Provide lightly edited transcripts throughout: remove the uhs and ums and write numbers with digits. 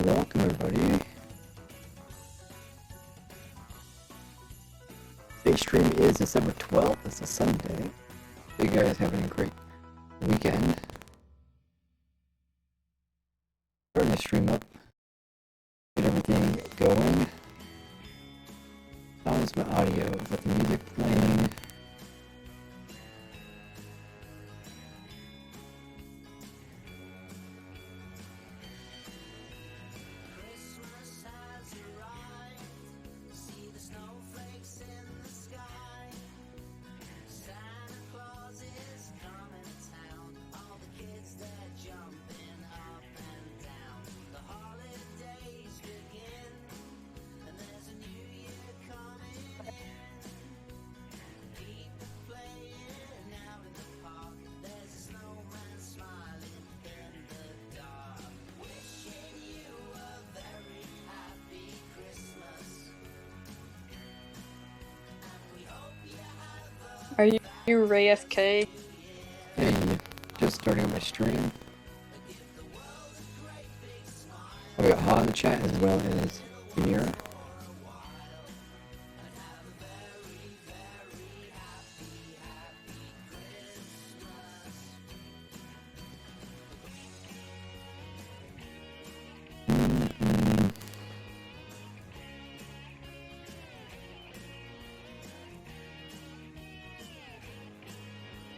Welcome everybody. Today's stream is December 12th. It's a Sunday. Hope you guys having a great weekend. Starting to stream up. Get everything going. How's my audio? Is that the music playing? Are you Ray FK? Hey, just starting my stream. We got Ha in the chat as well as Mira.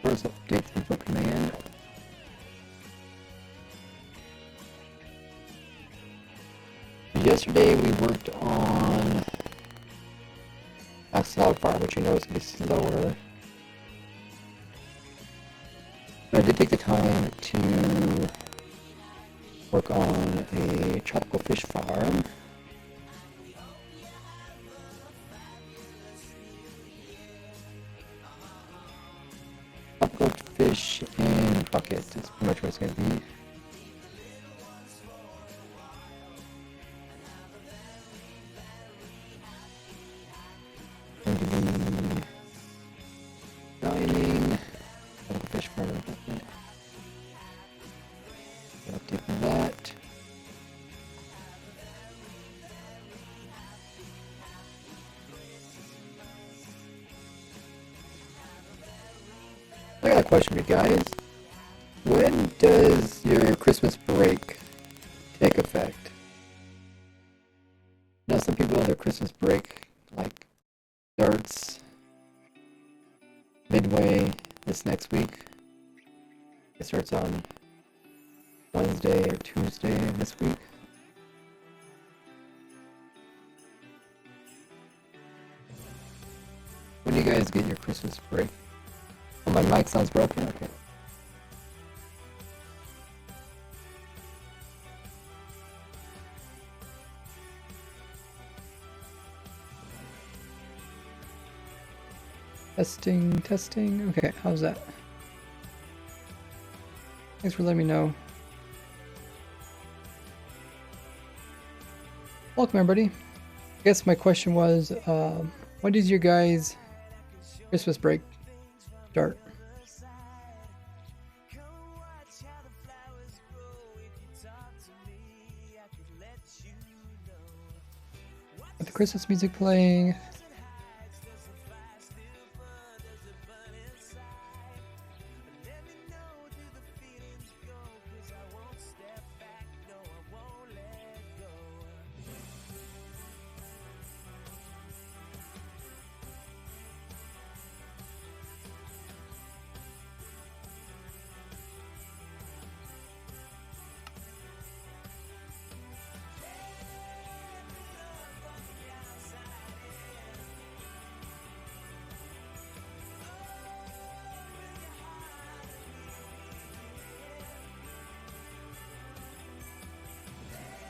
First update info command. Yesterday we worked on Axolotl Farm, which you know is going to be slower. But I did take the time to work on a tropical fish farm. Tropical fish and buckets is pretty much what it's going to be. Going to be dining, tropical fish farm and bucket. Update that. I got a question for you guys. When does your Christmas break take effect? Now some people, their Christmas break like starts midway this next week. It starts on Wednesday or Tuesday this week. When do you guys get your Christmas break? Oh, my mic sounds broken. Okay. Testing. Okay, how's that? Thanks for letting me know. Welcome, everybody. I guess my question was, when does your guys' Christmas break start? Got the Christmas music playing.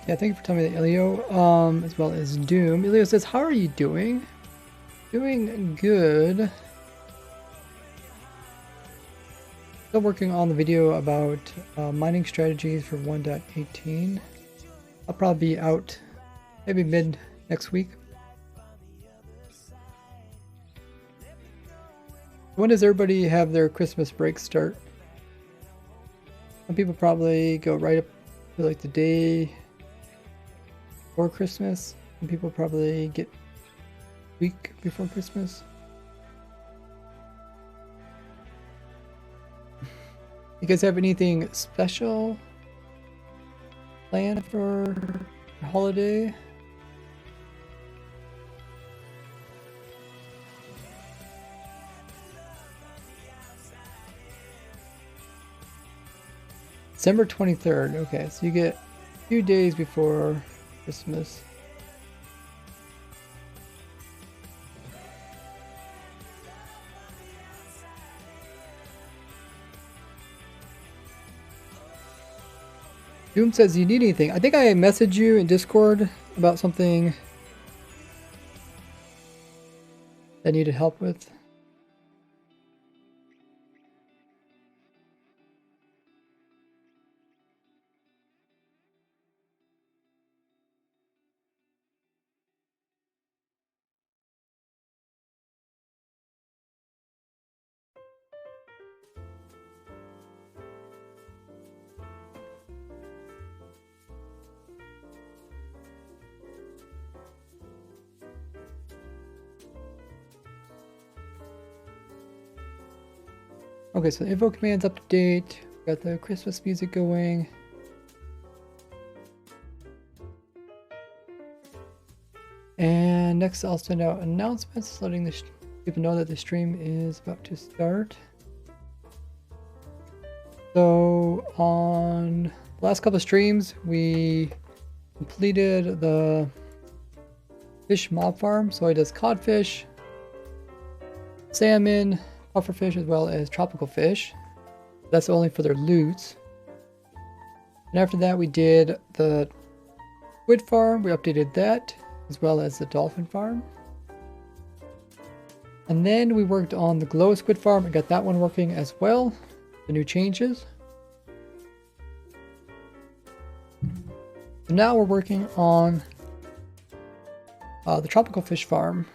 Yeah, thank you for telling me that, Elio, as well as Doom. Elio says, how are you doing? Doing good. Still working on the video about mining strategies for 1.18. I'll probably be out maybe mid next week. When does everybody have their Christmas break start? Some people probably go right up to like the day before Christmas, and people probably get a week before Christmas. You guys have anything special planned for the holiday? December 23rd. Okay, so you get a few days before Christmas. Doom says, you need anything? I think I messaged you in Discord about something I needed help with. Okay, so the info command's up to date. Got the Christmas music going. And next I'll send out announcements letting the people know that the stream is about to start. So on the last couple of streams, we completed the fish mob farm. So it does codfish, salmon, pufferfish, as well as tropical fish. That's only for their loot. And after that, we did the squid farm. We updated that, as well as the dolphin farm. And then we worked on the glow squid farm and got that one working as well. The new changes. So now we're working on the tropical fish farm.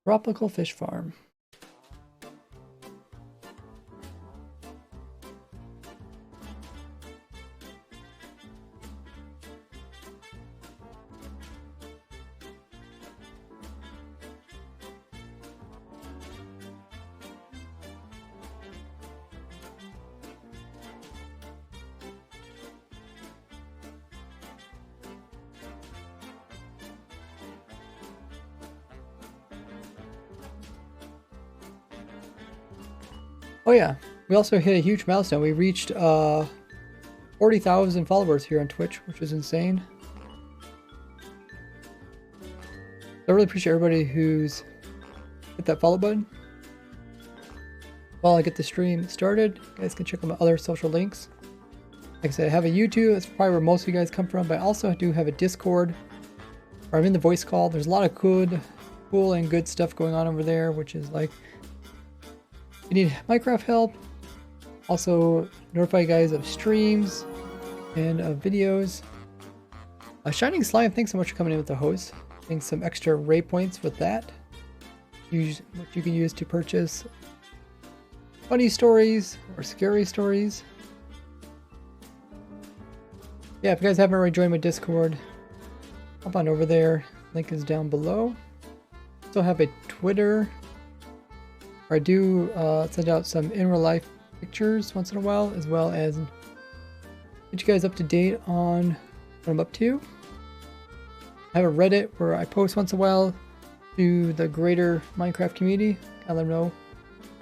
Tropical fish farm. Oh yeah, we also hit a huge milestone. We reached 40,000 followers here on Twitch, which is insane. I really appreciate everybody who's hit that follow button. While I get the stream started, you guys can check out my other social links. Like I said, I have a YouTube, that's probably where most of you guys come from, but I also do have a Discord where I'm in the voice call. There's a lot of cool and good stuff going on over there, which is like, if you need Minecraft help, also notify you guys of streams and of videos. Shining Slime, thanks so much for coming in with the host. Getting some extra ray points with that. Which you can use to purchase funny stories or scary stories. Yeah, if you guys haven't already joined my Discord, hop on over there. Link is down below. Still have a Twitter where I do send out some in real life pictures once in a while, as well as get you guys up to date on what I'm up to. I have a Reddit where I post once in a while to the greater Minecraft community. I let them know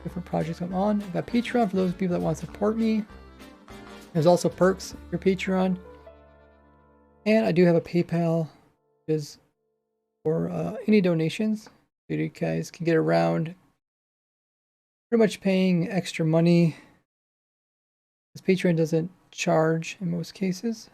different projects I'm on. I've got Patreon for those people that want to support me. There's also perks for your Patreon. And I do have a PayPal, which is for any donations. So you guys can get around pretty much paying extra money, because Patreon doesn't charge in most cases.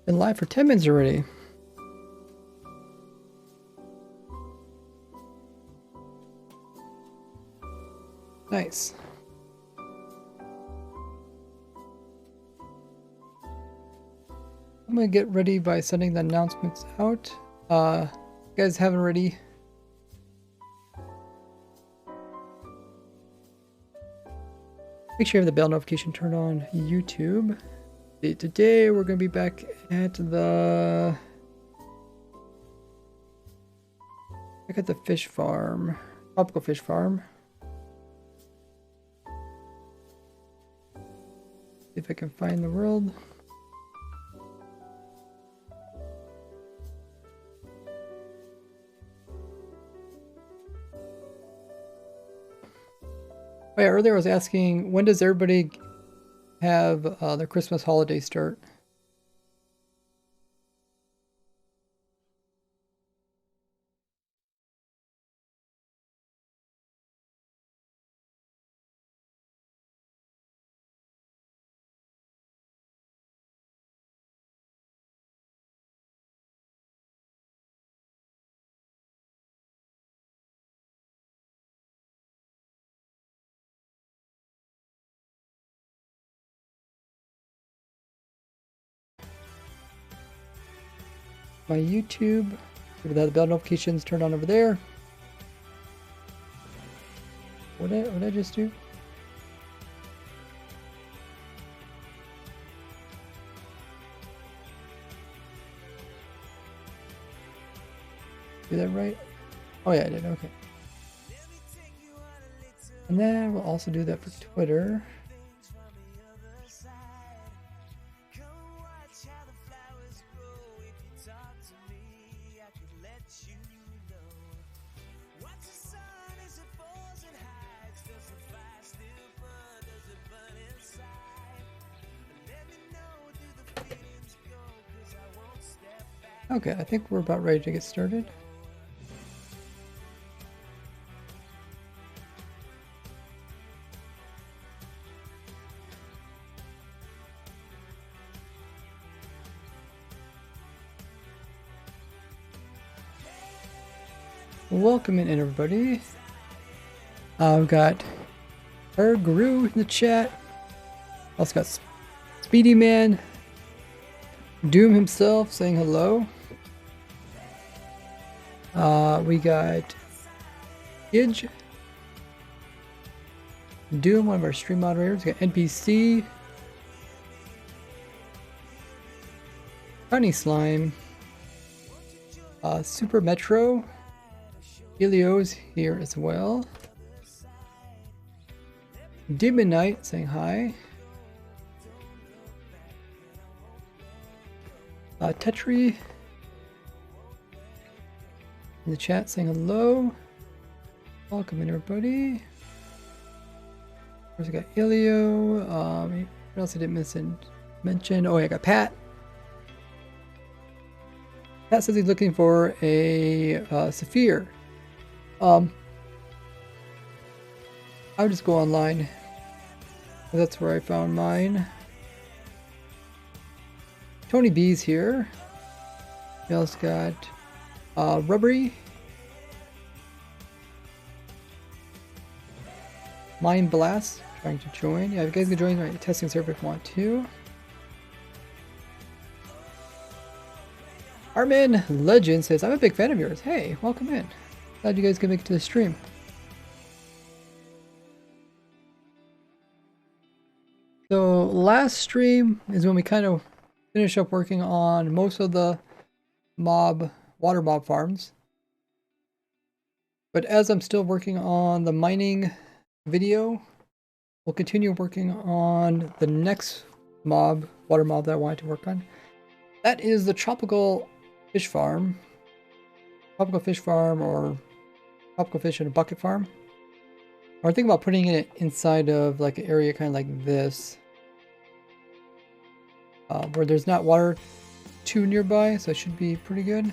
Been live for 10 minutes already. I'm gonna get ready by sending the announcements out. You guys haven't already. Make sure you have the bell notification turned on YouTube. Today we're gonna be back at the fish farm, tropical fish farm. See if I can find the world. Oh yeah, earlier I was asking, when does everybody have their Christmas holiday start? My YouTube, give that the bell notifications turned on over there. What did I just do? Do that right? Oh yeah, I did. Okay. And then we'll also do that for Twitter. Okay, I think we're about ready to get started. Welcome in everybody. I've got our Guru in the chat. Also got Speedy Man, Doom himself saying hello. We got Gidge, Doom, one of our stream moderators. We got NPC, Honey Slime, Super Metro, Helio's here as well. Demon Knight saying hi. Tetri in the chat saying hello. Welcome in everybody. Of course, I got Ilio. What else I didn't mention? Oh, yeah, I got Pat. Pat says he's looking for a Saphir. I'll just go online. That's where I found mine. Tony B's here. We also got Rubbery, Mind Blast trying to join. Yeah, if you guys can join my testing server if you want to. Armin Legend says, I'm a big fan of yours. Hey, welcome in. Glad you guys can make it to the stream. So last stream is when we kind of finish up working on most of the water mob farms. But as I'm still working on the mining video, we'll continue working on the next water mob that I wanted to work on. That is the tropical fish farm. Tropical fish farm, or tropical fish in a bucket farm. Or think about putting it inside of like an area kind of like this. Where there's not water too nearby, so it should be pretty good.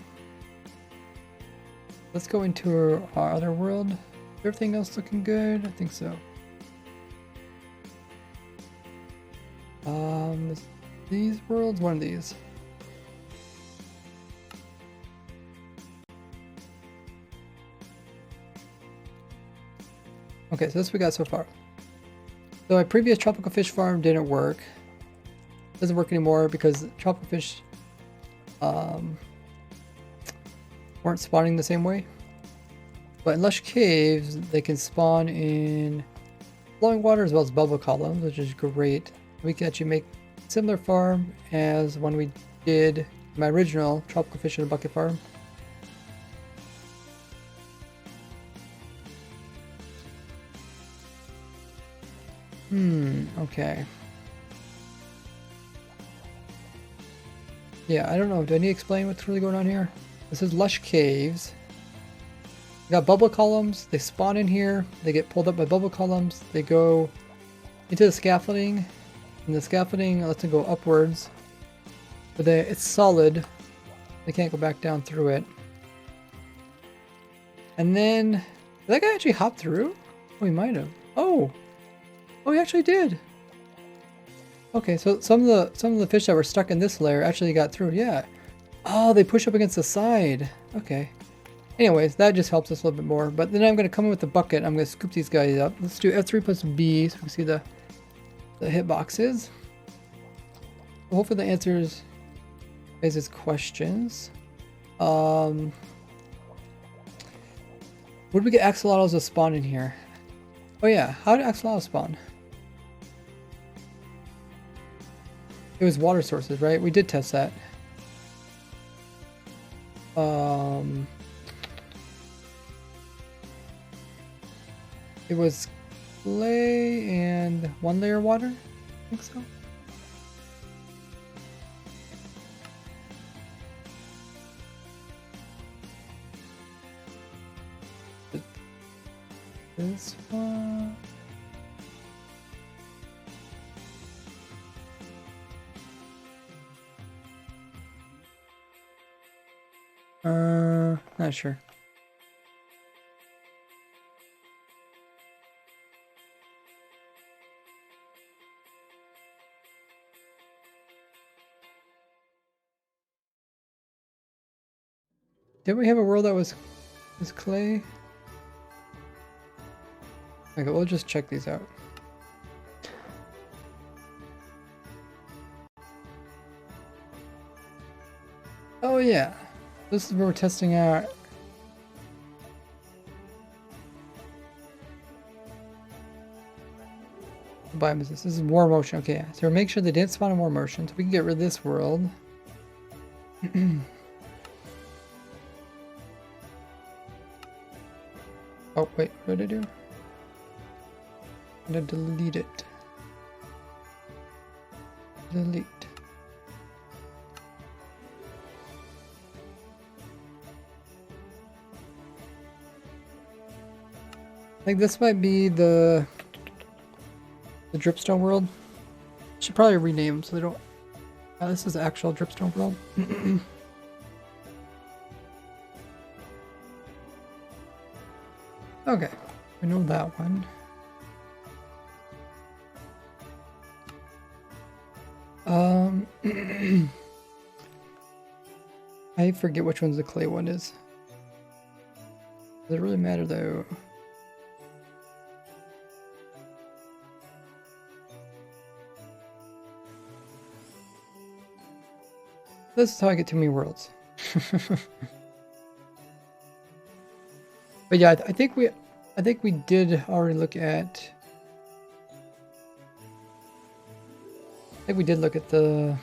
Let's go into our other world. Everything else looking good? I think so. These worlds, one of these. Okay, so this we got so far. So my previous tropical fish farm didn't work. Doesn't work anymore because tropical fish weren't spawning the same way. But in lush caves, they can spawn in flowing water as well as bubble columns, which is great. We can actually make a similar farm as when we did my original tropical fish in a bucket farm. Okay. Yeah, I don't know. Do I need to explain what's really going on here? This is lush caves. We got bubble columns. They spawn in here. They get pulled up by bubble columns. They go into the scaffolding. And the scaffolding lets them go upwards. But it's solid. They can't go back down through it. And then, did that guy actually hop through? Oh, he might have. Oh, he actually did. Okay, so some of the fish that were stuck in this layer actually got through. Yeah. Oh, they push up against the side. Okay. Anyways, that just helps us a little bit more. But then I'm going to come in with the bucket. I'm going to scoop these guys up. Let's do F3 plus B so we can see the hitboxes. Hopefully that answers guys' questions. Where did we get axolotls to spawn in here? Oh yeah, how did axolotls spawn? It was water sources, right? We did test that. It was clay and one layer water? I think so. This one. Not sure. Didn't we have a world that was clay? Okay, we'll just check these out. Oh yeah, this is where we're testing out. What biome is this? This is war motion. Okay, so make sure they didn't spawn in war motion, so we can get rid of this world. Oh wait, what did I do? I'm gonna delete it. Delete. Like this might be the dripstone world. Should probably rename them so they don't. This is the actual dripstone world. Okay, we know that one. I forget which one's the clay one is. Does it really matter though? This is how I get too many worlds. But yeah, I think we did already look at. I think we did look at the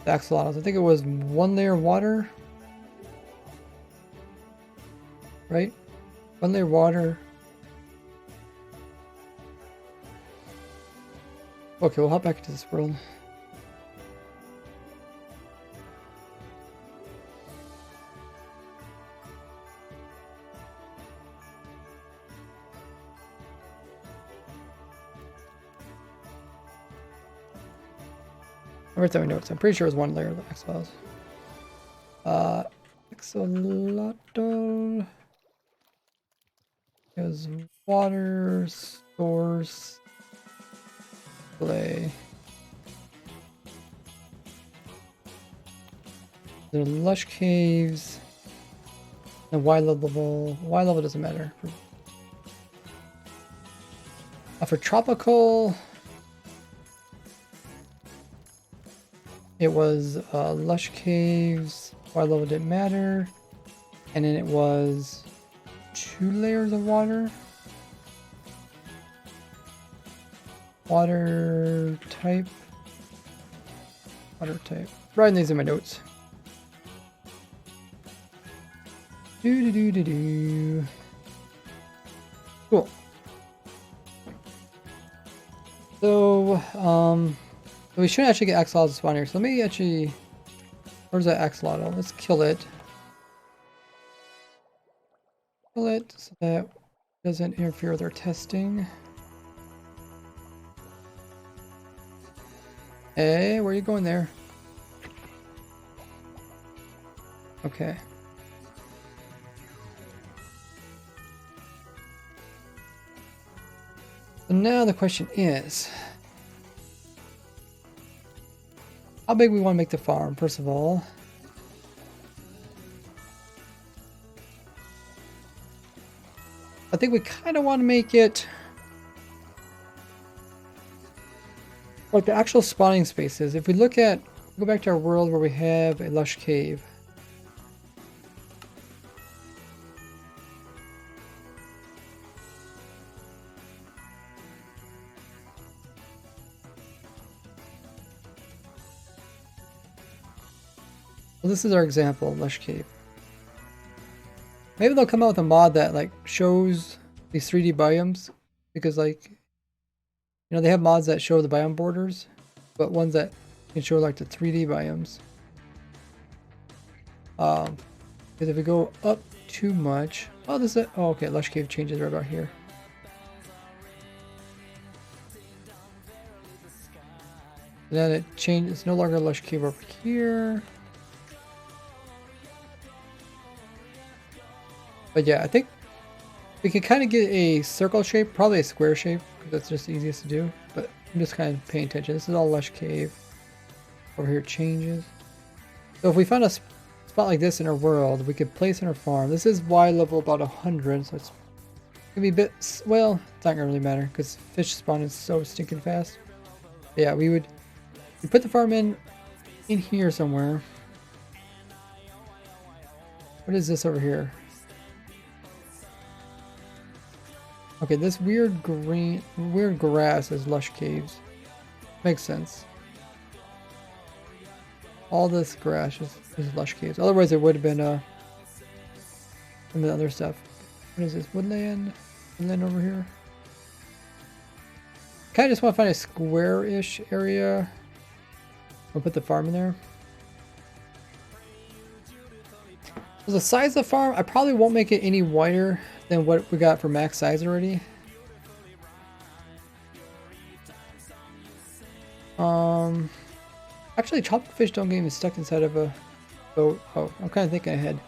axolotls. I think it was one layer water, right? One layer water. Okay, we'll hop back into this world. Every time we notice, I'm pretty sure it was one layer of the X-Files. Axolotl is water source clay. The lush caves. The Y level. Y level doesn't matter. For tropical. It was lush caves, water level didn't matter, and then it was 2 layers of water. Water type. Water type. Writing these in my notes. Do do do do do. Cool. So, we should actually get axolotl to spawn here. So let me actually. Where's that axolotl? Let's kill it. Kill it so that doesn't interfere with our testing. Hey, where are you going there? Okay. So now the question is, how big we want to make the farm, first of all. I think we kind of want to make it like the actual spawning spaces. If we look at, go back to our world where we have a lush cave. Well, this is our example, lush cave. Maybe they'll come out with a mod that like shows these 3D biomes, because like, you know, they have mods that show the biome borders, but ones that can show like the 3D biomes. Because if we go up too much, oh, this is, oh, okay, lush cave changes right about here. And then it changes, it's no longer lush cave over here. But yeah, I think we can kind of get a circle shape, probably a square shape, because that's just the easiest to do. But I'm just kind of paying attention. This is all lush cave. Over here it changes. So if we found a spot like this in our world, we could place in our farm. This is Y level about 100, so it's gonna be a bit, well, it's not gonna really matter because fish spawn is so stinking fast. But yeah, we put the farm in here somewhere. What is this over here? Okay, this weird grass is lush caves. Makes sense. All this grass is lush caves. Otherwise, it would have been some of the other stuff. What is this? Woodland? Woodland over here? Kind of just want to find a square-ish area. I'll put the farm in there. So the size of the farm, I probably won't make it any wider than what we got for max size already. Actually, tropical fish don't get even stuck inside of a boat. Oh, I'm kind of thinking ahead.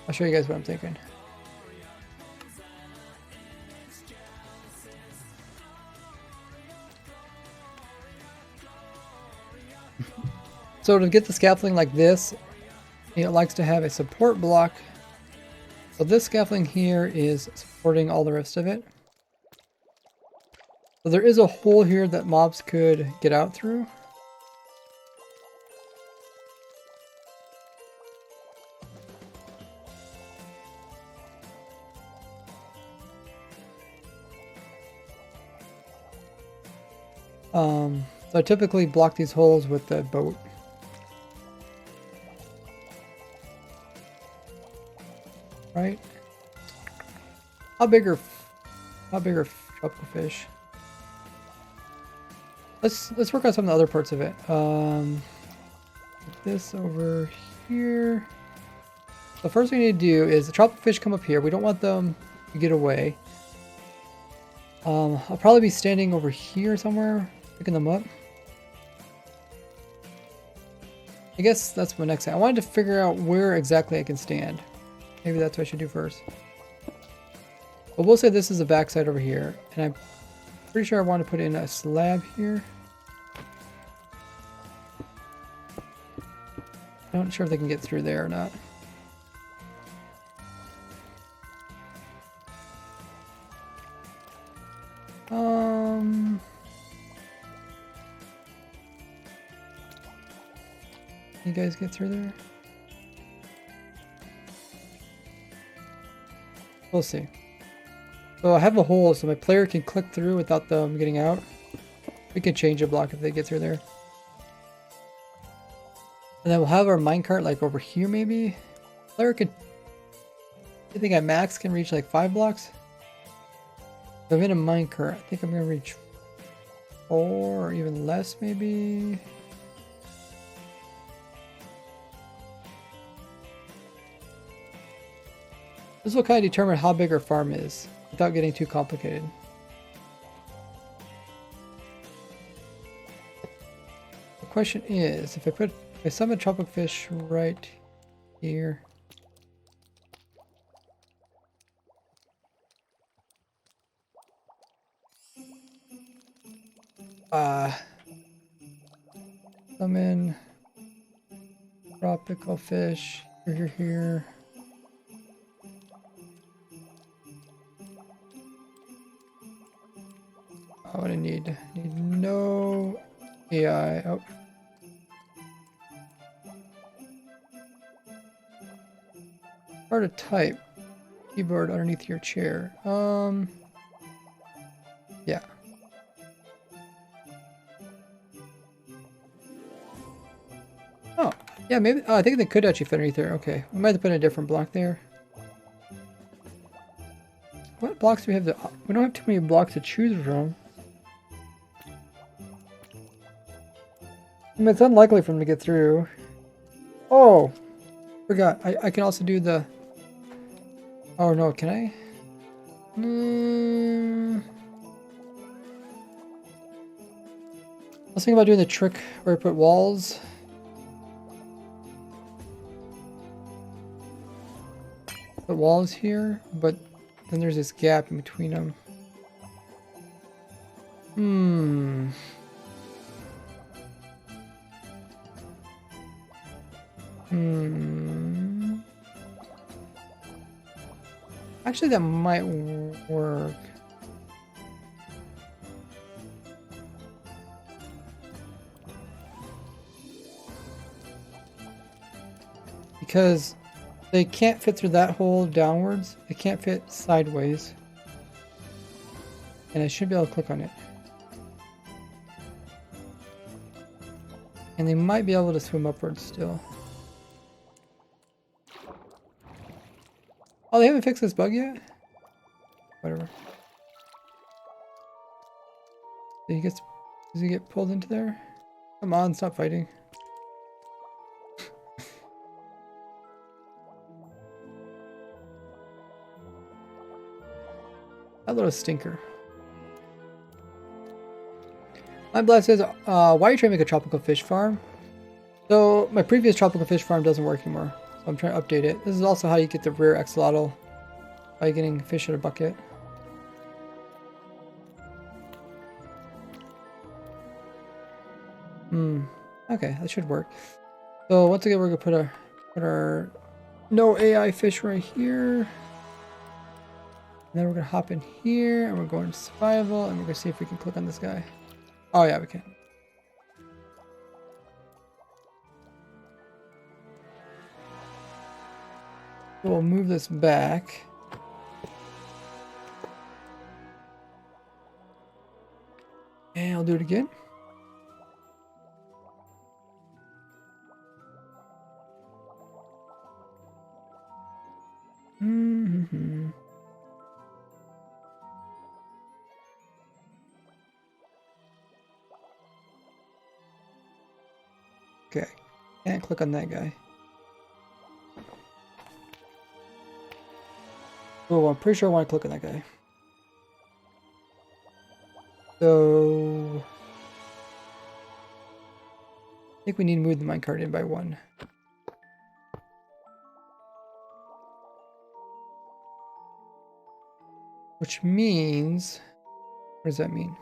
I'll show you guys what I'm thinking. So to get the scaffolding like this, it likes to have a support block. So this scaffolding here is supporting all the rest of it. So there is a hole here that mobs could get out through. So I typically block these holes with the boat. Right? How big are tropical fish? Let's work on some of the other parts of it. This over here. The first thing we need to do is the tropical fish come up here. We don't want them to get away. I'll probably be standing over here somewhere, picking them up. I guess that's my next thing. I wanted to figure out where exactly I can stand. Maybe that's what I should do first. But we'll say this is the backside over here. And I'm pretty sure I want to put in a slab here. I'm not sure if they can get through there or not. You guys get through there? We'll see. So I have a hole so my player can click through without them getting out. We can change a block if they get through there. And then we'll have our minecart like over here maybe. Player can, I think at max can reach like 5 blocks. If I'm in a minecart, I think I'm gonna reach 4 or even less maybe. This will kind of determine how big our farm is without getting too complicated. The question is, if I summon tropic fish right here. Summon tropical fish here. What I need no AI. Oh. Hard to type. Keyboard underneath your chair. Yeah. Oh, yeah, maybe. Oh, I think they could actually fit underneath there. Okay, we might have to put in a different block there. What blocks do we have? We don't have too many blocks to choose from. I mean, it's unlikely for them to get through. Oh, forgot. I can also do the. Oh no, can I? I was thinking about doing the trick where I put walls. Put walls here, but then there's this gap in between them. Actually, that might work. Because they can't fit through that hole downwards. They can't fit sideways. And I should be able to click on it. And they might be able to swim upwards still. Oh, they haven't fixed this bug yet? Whatever. Does he get pulled into there? Come on, stop fighting. That little stinker. My blast says, why are you trying to make a tropical fish farm? So my previous tropical fish farm doesn't work anymore. So I'm trying to update it. This is also how you get the rare axolotl by getting fish in a bucket. Okay, that should work. So once again, we're gonna put our no AI fish right here. And then we're gonna hop in here and we're going to survival and we're gonna see if we can click on this guy. Oh yeah, we can. So we'll move this back. And I'll do it again. Okay, can't click on that guy. Oh, I'm pretty sure I want to click on that guy. So I think we need to move the minecart in by 1. Which means, what does that mean?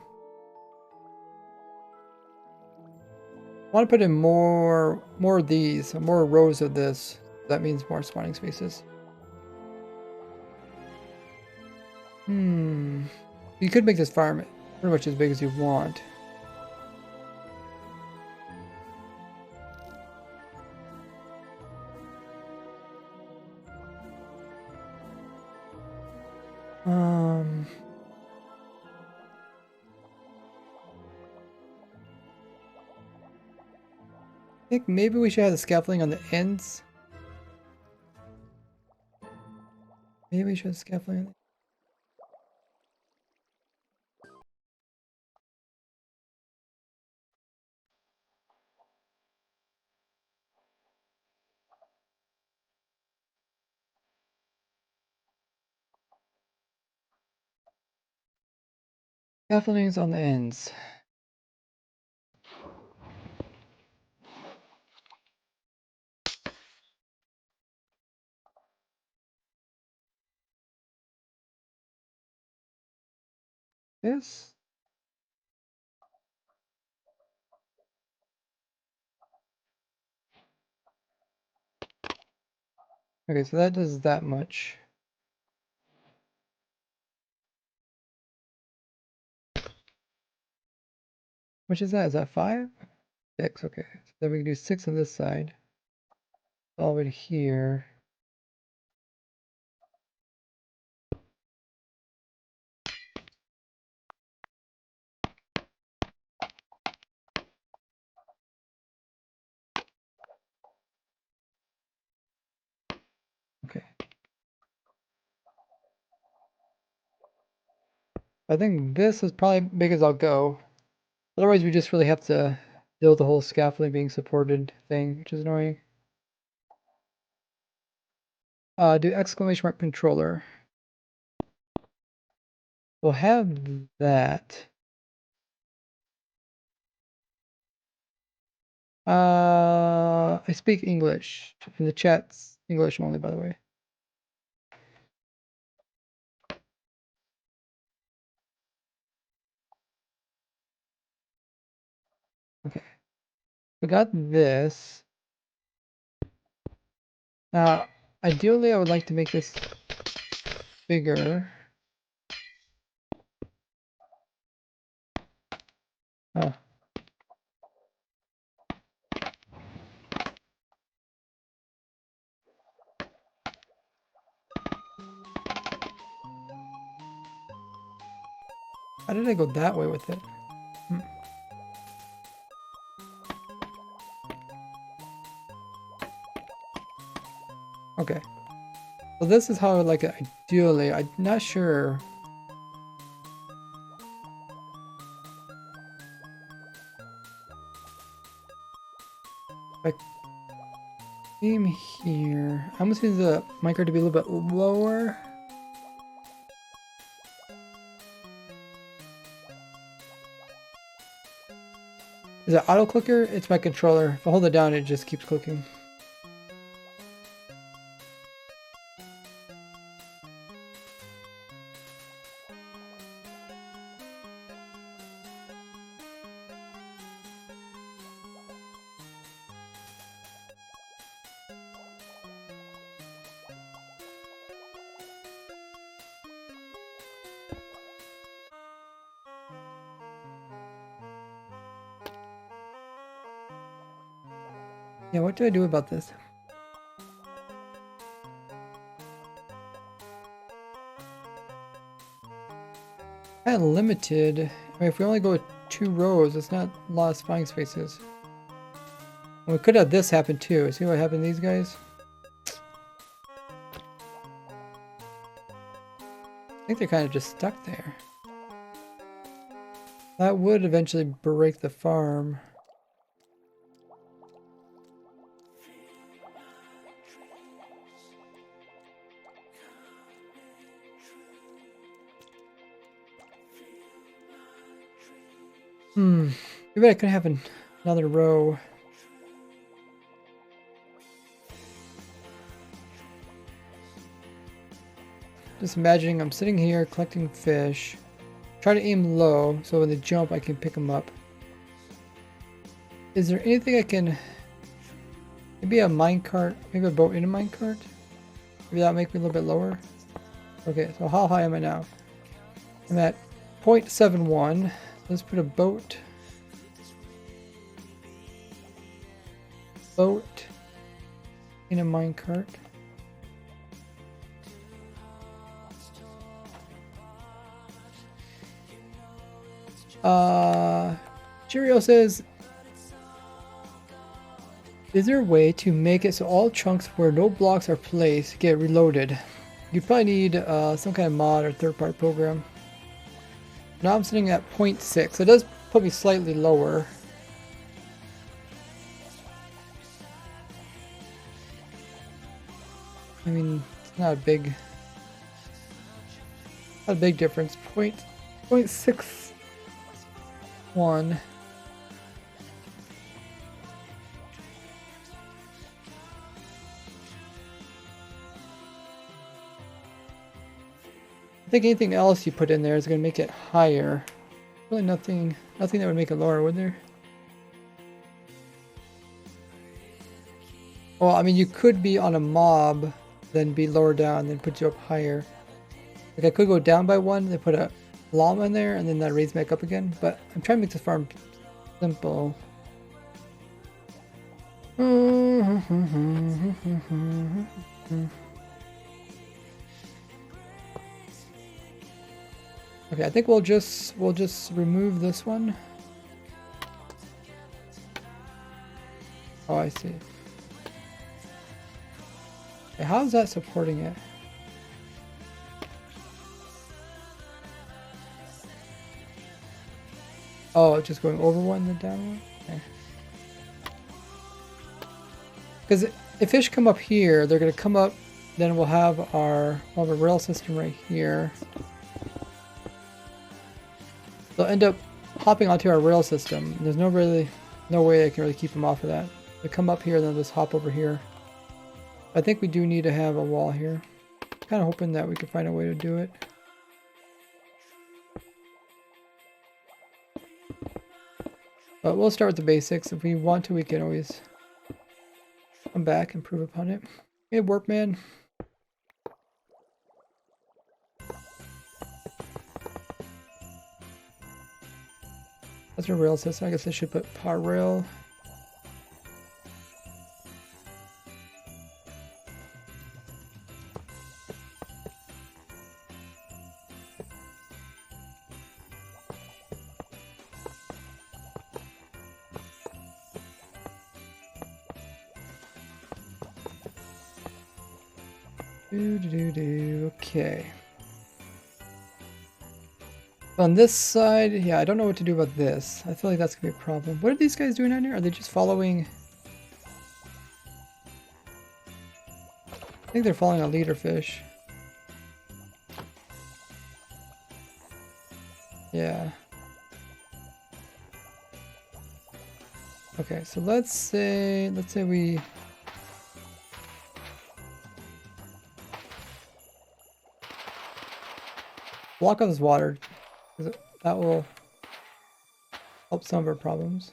I want to put in more of these, more rows of this. That means more spawning spaces. You could make this farm pretty much as big as you want. I think maybe we should have the scaffolding on the ends. Maybe we should have scaffolding on the scaffoldings on the ends. This. Okay, so that does that much. Which is that? Is that 5? 6, okay. So then we can do 6 on this side. All the way to here. Okay. I think this is probably big as I'll go. Otherwise, we just really have to deal with the whole scaffolding being supported thing, which is annoying. Do exclamation mark controller. We'll have that. I speak English. In the chat's English only, by the way. Okay. We got this. Now, ideally, I would like to make this bigger. Oh. How did I go that way with it? Hmm. Okay. So this is how I would like it ideally. I'm not sure. If I came here. I'm gonna see the minecart to be a little bit lower. Is it auto clicker? It's my controller. If I hold it down, it just keeps clicking. Yeah, what do I do about this? Kind of limited. I mean, if we only go with 2 rows, it's not a lot of spawning spaces. And we could have this happen too. See what happened to these guys? I think they're kind of just stuck there. That would eventually break the farm. Maybe I could have another row. Just imagining I'm sitting here collecting fish. Try to aim low so when they jump I can pick them up. Is there anything I can... Maybe a minecart, maybe a boat in a minecart? Maybe that'll make me a little bit lower. Okay, so how high am I now? I'm at 0.71. Let's put a boat. Boat in a minecart. Cheerio says Is there a way to make it so all chunks where no blocks are placed get reloaded? You probably need some kind of mod or third-party program. Now I'm sitting at 0.6. It does put me slightly lower. I mean, it's not a big difference. 0.61. I think anything else you put in there is going to make it higher. Really nothing that would make it lower, would there? Well, I mean, you could be on a mob, then be lower down, then put you up higher. Like I could go down by one, then put a llama in there, and then that raise back up again. But I'm trying to make this farm simple. Okay, I think we'll just remove this one. Oh, I see. Okay, how's that supporting it? Oh, it's just going over one, then down one? Okay. Because if fish come up here, they're going to come up, then we'll have our rail system right here. They'll end up hopping onto our rail system. There's no way I can really keep them off of that. They come up here, then they'll just hop over here. I think we do need to have a wall here. Kind of hoping that we can find a way to do it. But we'll start with the basics. If we want to, we can always come back and improve upon it. Hey, Warp Man. That's a rail system. I guess I should put power rail. Okay. On this side, yeah, I don't know what to do about this. I feel like that's gonna be a problem. What are these guys doing out here? Are they just following? I think they're following a leader fish. Yeah. Okay, so let's say we block off this water, because that will help some of our problems.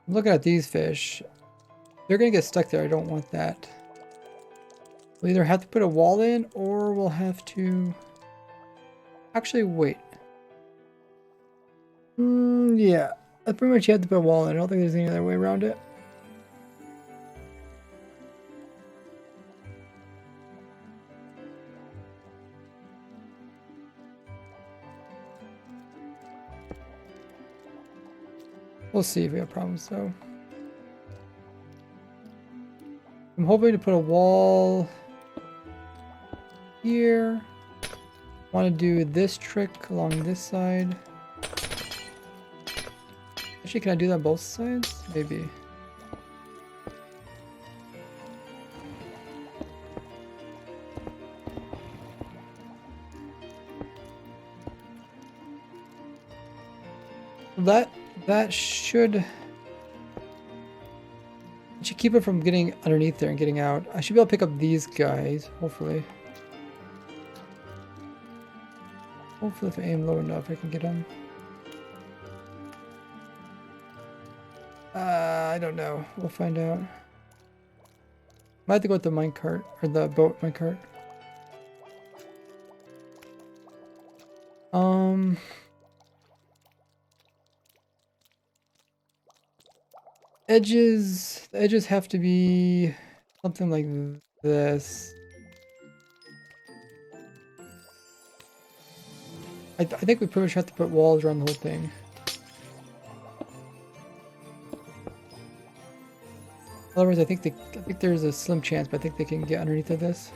I'm looking at these fish. They're gonna get stuck there. I don't want that. We'll either have to put a wall in, or we'll have to... Actually, wait. Yeah. That's pretty much you have to put a wall in. I don't think there's any other way around it. We'll see if we have problems, though. I'm hoping to put a wall here. Want to do this trick along this side. Actually, can I do that on both sides? Maybe. That should keep it from getting underneath there and getting out. I should be able to pick up these guys, hopefully. Hopefully if I aim low enough I can get them. I don't know. We'll find out. Might have to go with the minecart, or the boat minecart. The edges have to be something like this. I think we pretty much have to put walls around the whole thing. Otherwise, I think there's a slim chance, but I think they can get underneath of this.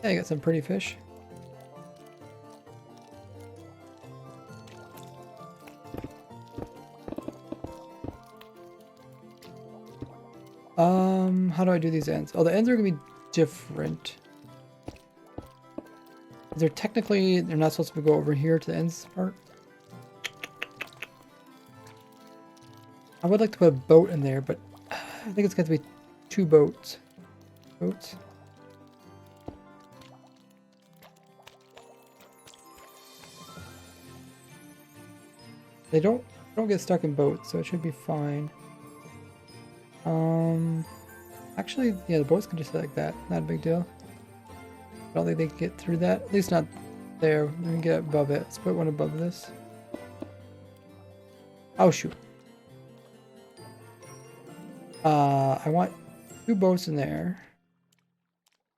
Yeah, you got some pretty fish. How do I do these ends? Oh, the ends are gonna be different. They're not supposed to go over here to the ends part. I would like to put a boat in there, but I think it's going to be 2 boats. They don't get stuck in boats, so it should be fine. Actually, yeah, the boats can just sit like that. Not a big deal. I don't think they can get through that. At least not there. We can get above it. Let's put one above this. Oh, shoot. I want 2 boats in there.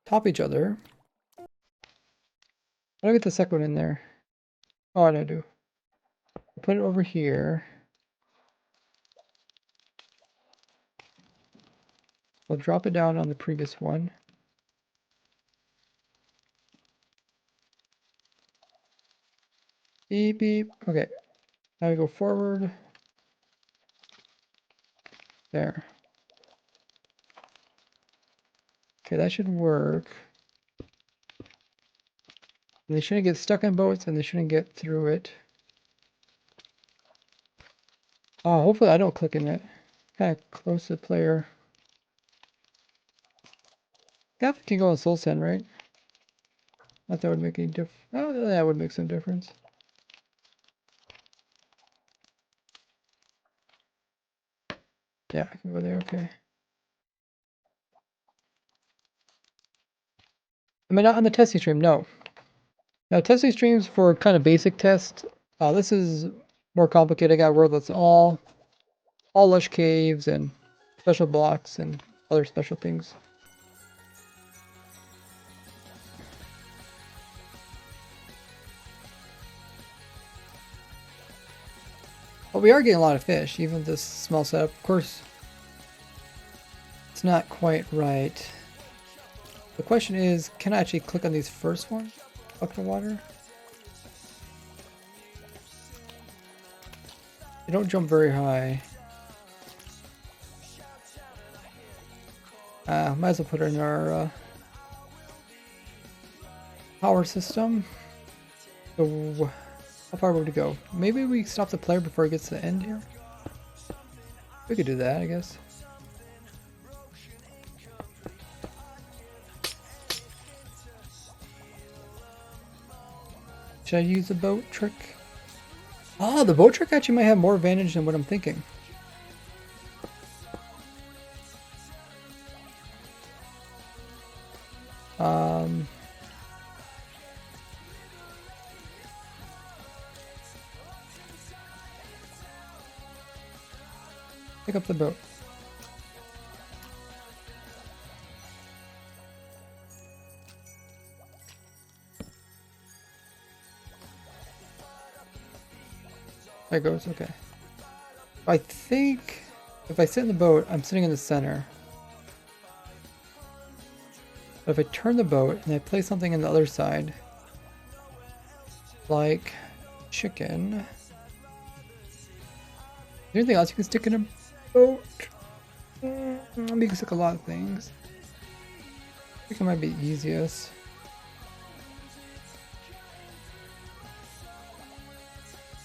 Top each other. How do I get the second one in there? Oh, I do. Put it over here. We'll drop it down on the previous one. Beep, beep. Okay. Now we go forward. There. Okay, that should work. And they shouldn't get stuck in boats, and they shouldn't get through it. Oh, hopefully I don't click in it. Kind of close to the player. Definitely can go on Soul Sand, right? Not that would make any difference. Oh, that would make some difference. Yeah, I can go there, okay. Am I not on the testing stream? No. Now, testing streams for kind of basic tests. This is more complicated. I got a world that's all lush caves and special blocks and other special things. But we are getting a lot of fish, even with this small setup. Of course, it's not quite right. The question is, can I actually click on these first ones? Bucket of water? They don't jump very high. Might as well put it in our power system. So, how far would we go? Maybe we stop the player before it gets to the end here? We could do that, I guess. Should I use the boat trick? Ah, the boat trick actually might have more advantage than what I'm thinking. Pick up the boat. There it goes, okay. I think if I sit in the boat, I'm sitting in the center. But if I turn the boat and I place something on the other side, like chicken. Is there anything else you can stick in a boat? You can stick a lot of things. I think it might be easiest.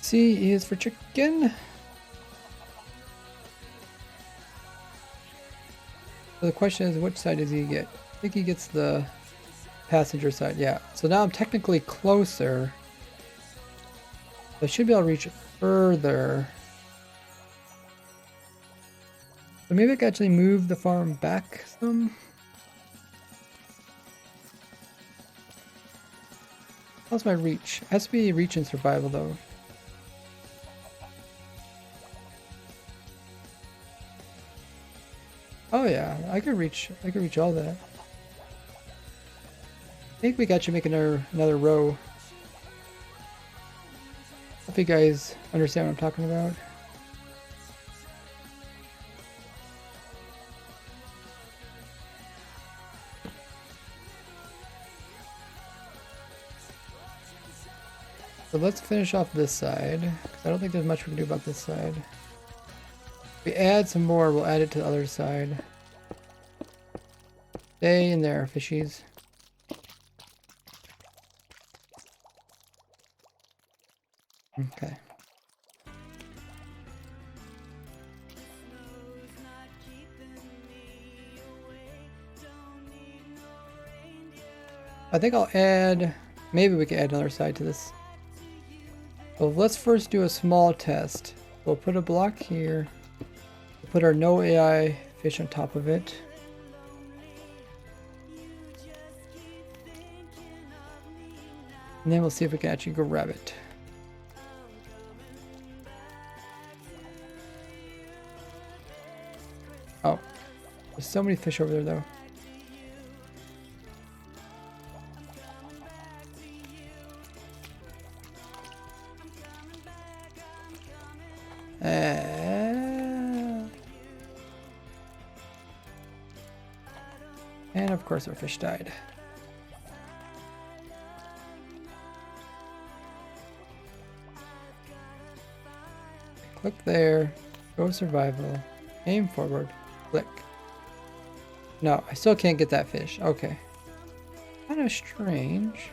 C is for chicken. So the question is, which side does he get? I think he gets the passenger side, yeah. So now I'm technically closer. I should be able to reach further. So maybe I can actually move the farm back some. How's my reach? It has to be reach and survival though. Oh yeah, I could reach all that. I think we got to make another row. Hope you guys understand what I'm talking about. So let's finish off this side, because I don't think there's much we can do about this side. If we add some more, we'll add it to the other side. Stay in there, fishies. Okay. I think I'll add, maybe we can add another side to this. Well, let's first do a small test. We'll put a block here. We'll put our no AI fish on top of it. And then we'll see if we can actually grab it. Oh, there's so many fish over there though. And of course our fish died. Click there, go survival, aim forward, click. No, I still can't get that fish. Okay. Kind of strange.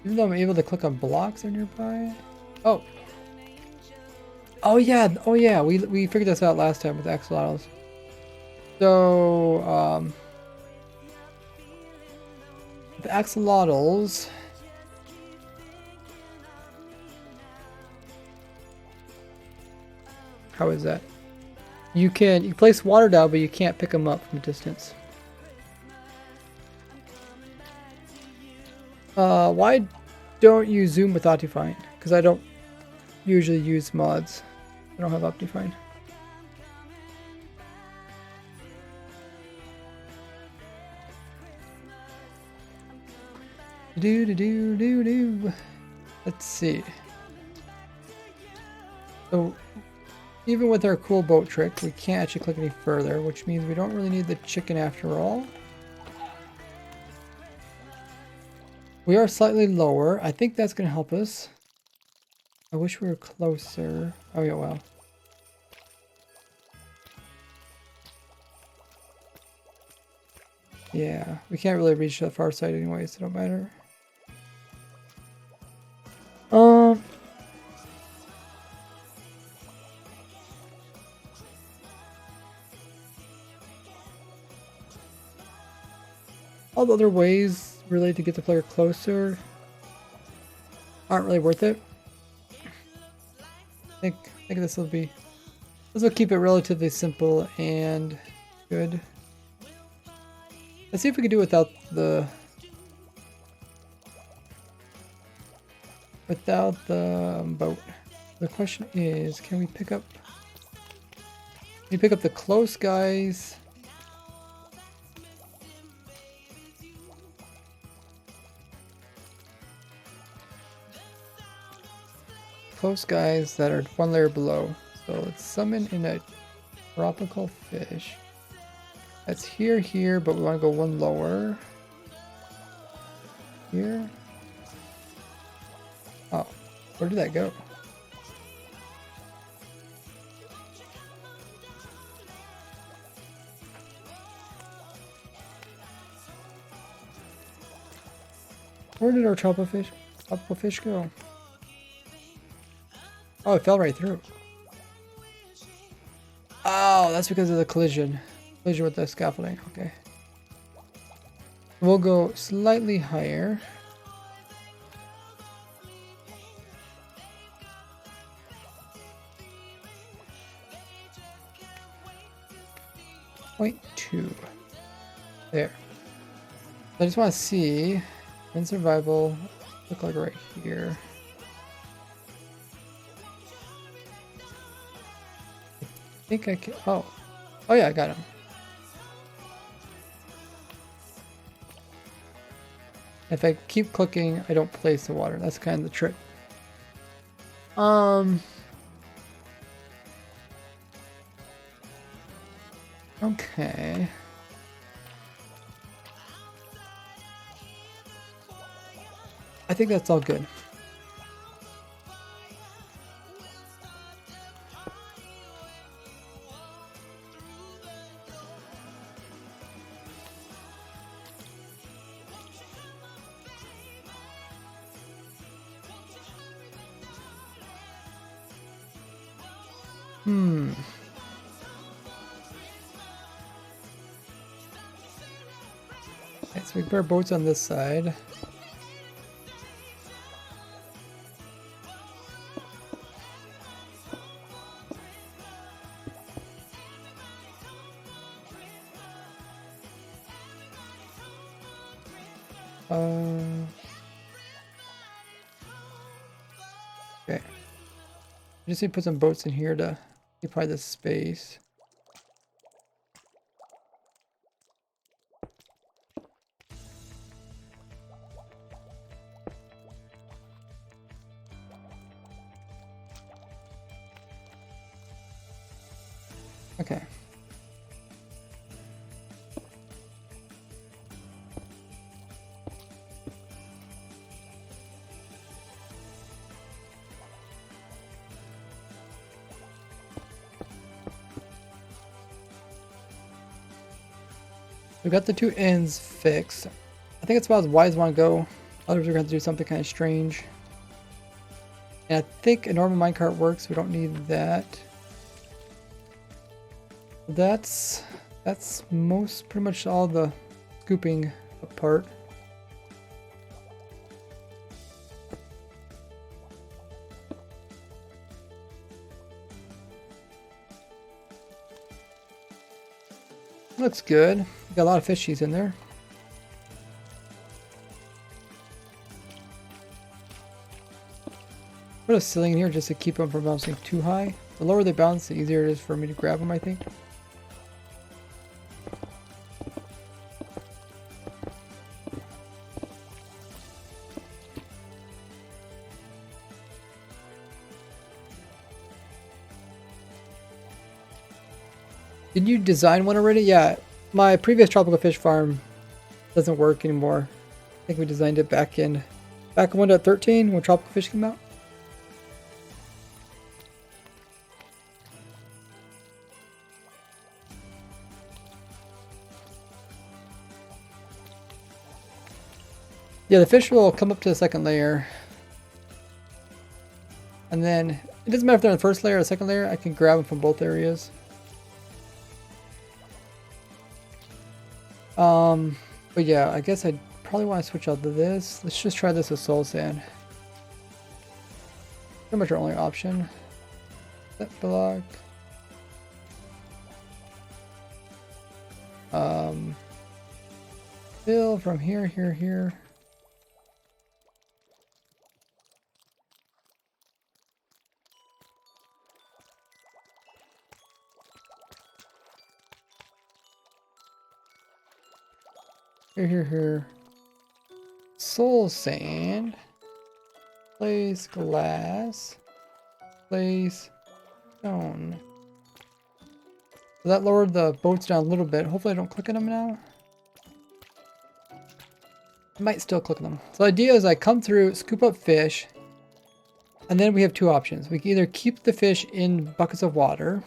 Even though I'm able to click on blocks that are nearby. Oh. Oh yeah, we figured this out last time with axolotls. So, the axolotls. How is that? You place water down, but you can't pick them up from a distance. Why don't you zoom with Optifine? Because I don't usually use mods. I don't have Optifine. Let's see. So, even with our cool boat trick, we can't actually click any further, which means we don't really need the chicken after all. We are slightly lower. I think that's going to help us. I wish we were closer. Oh yeah, well. Yeah, we can't really reach that far side anyway, so it don't matter. All the other ways really to get the player closer aren't really worth it. I think this will keep it relatively simple and good. Let's see if we can do without the boat. The question is, can we pick up the close guys? Close guys that are one layer below. So let's summon in a tropical fish. That's here, but we want to go one lower. Here. Oh, where did that go? Where did our tropical fish go? Oh, it fell right through. Oh, that's because of the collision. Collision with the scaffolding. Okay. We'll go slightly higher. .2. There. I just want to see In survival, look like right here. I think I can. Oh, yeah, I got him. If I keep clicking, I don't place the water. That's kind of the trick. Okay. I think that's all good. Okay, so we put our boats on this side. Okay. I just need to put some boats in here to occupy this space. Okay. We got the two ends fixed. I think it's about as wide as I want to go. Others are going to have to do something kind of strange. And I think a normal minecart works. We don't need that. That's pretty much all the scooping part. Looks good. Got a lot of fishies in there. Put a ceiling in here just to keep them from bouncing too high. The lower they bounce, the easier it is for me to grab them, I think. Did you design one already? Yeah, my previous tropical fish farm doesn't work anymore. I think we designed it back in 1.13 when tropical fish came out. Yeah, the fish will come up to the second layer. And then, it doesn't matter if they're in the first layer or the second layer, I can grab them from both areas. But yeah, I guess I'd probably want to switch out to this. Let's just try this with soul sand. Pretty much our only option. Set block. Fill from here, here. Here. Soul sand. Place glass. Place stone. So that lowered the boats down a little bit. Hopefully I don't click on them now. I might still click on them. So the idea is I come through, scoop up fish, and then we have two options. We can either keep the fish in buckets of water.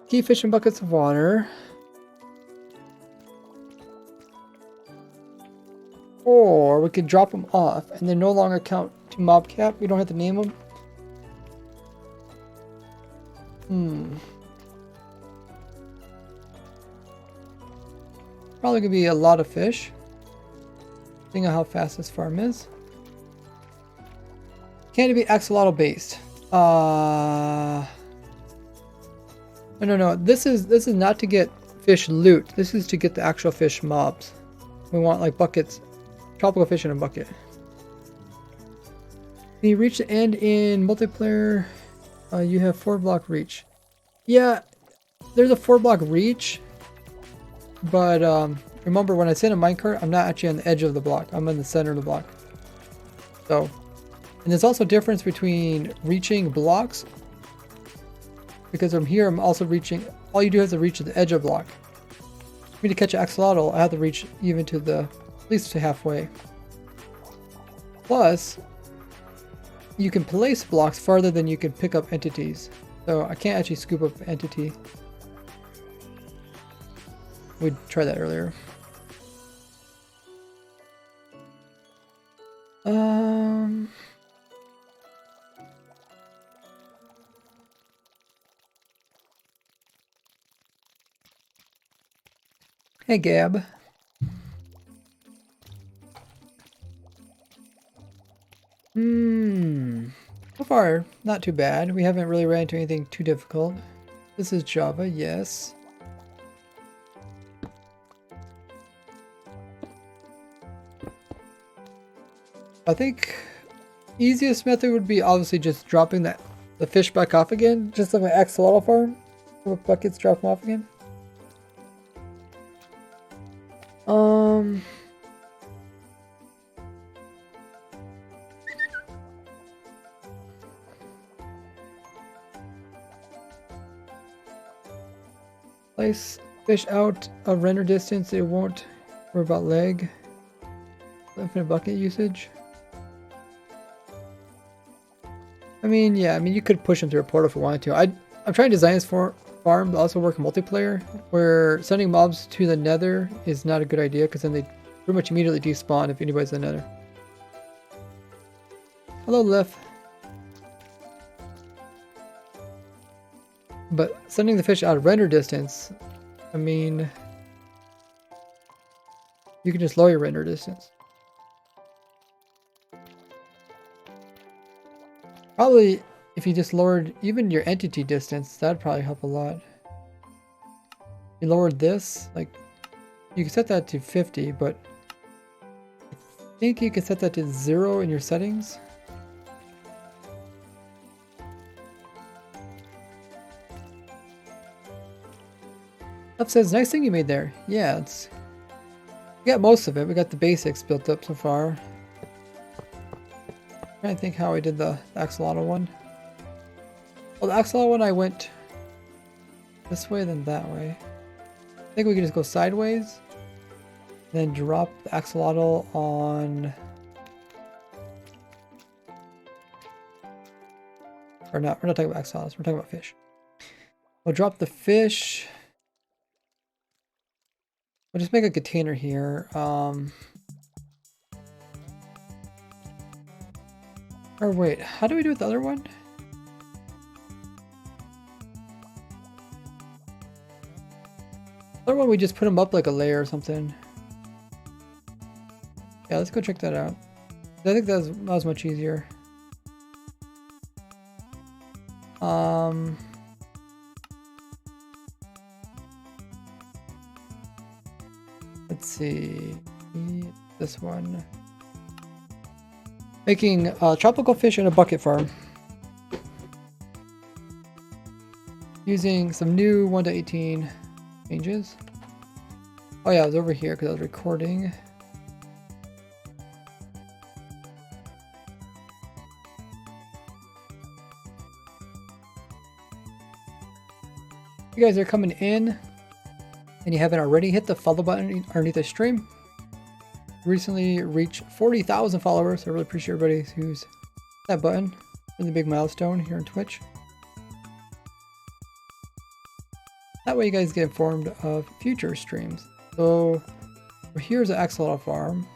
Keep fish in buckets of water. Or we could drop them off and they no longer count to mob cap. We don't have to name them. Probably gonna be a lot of fish. Depending on how fast this farm is. Can it be axolotl based? No. This is not to get fish loot. This is to get the actual fish mobs. We want like buckets, tropical fish in a bucket. When you reach the end in multiplayer, you have 4-block reach. Yeah, there's a 4-block reach, but remember when I sit in a minecart, I'm not actually on the edge of the block. I'm in the center of the block. So, and there's also a difference between reaching blocks, because from here I'm also reaching, all you do is to reach the edge of the block. For me to catch an axolotl, I have to reach even to the, at least to halfway. Plus, you can place blocks farther than you can pick up entities. So I can't actually scoop up entity. We tried that earlier. Hey Gab. So far, not too bad. We haven't really ran into anything too difficult. This is Java, yes. I think easiest method would be obviously just dropping the fish back off again, just like my axolotl farm. Buckets drop them off again. Place fish out a render distance. It won't worry about lag. Infinite bucket usage. I mean, yeah, you could push them through a portal if you wanted to. I'm trying to design this farm to also work in multiplayer, where sending mobs to the nether is not a good idea, because then they pretty much immediately despawn if anybody's in the nether. Hello, Liff. But sending the fish out of render distance, I mean, you can just lower your render distance. Probably, if you just lowered even your entity distance, that'd probably help a lot. You lowered this, like, you can set that to 50, but I think you can set that to 0 in your settings. Up says, nice thing you made there. Yeah, we got most of it. We got the basics built up so far. I'm trying to think how I did the axolotl one. Well, the axolotl one I went this way, then that way. I think we can just go sideways, then drop the axolotl on, or not. We're not talking about axolotls. We're talking about fish. We'll drop the fish. We'll just make a container here. Or wait, how do we do with the other one? The other one, we just put them up like a layer or something. Yeah, let's go check that out. I think that was much easier. Let's see, this one. Making tropical fish in a bucket farm. Using some new 1.18 changes. Oh yeah, I was over here because I was recording. If you guys are coming in and you haven't already, hit the follow button underneath the stream. Recently reached 40,000 followers. I really appreciate everybody who's that button. Really big milestone here on Twitch. That way you guys get informed of future streams. So here's an axolotl farm.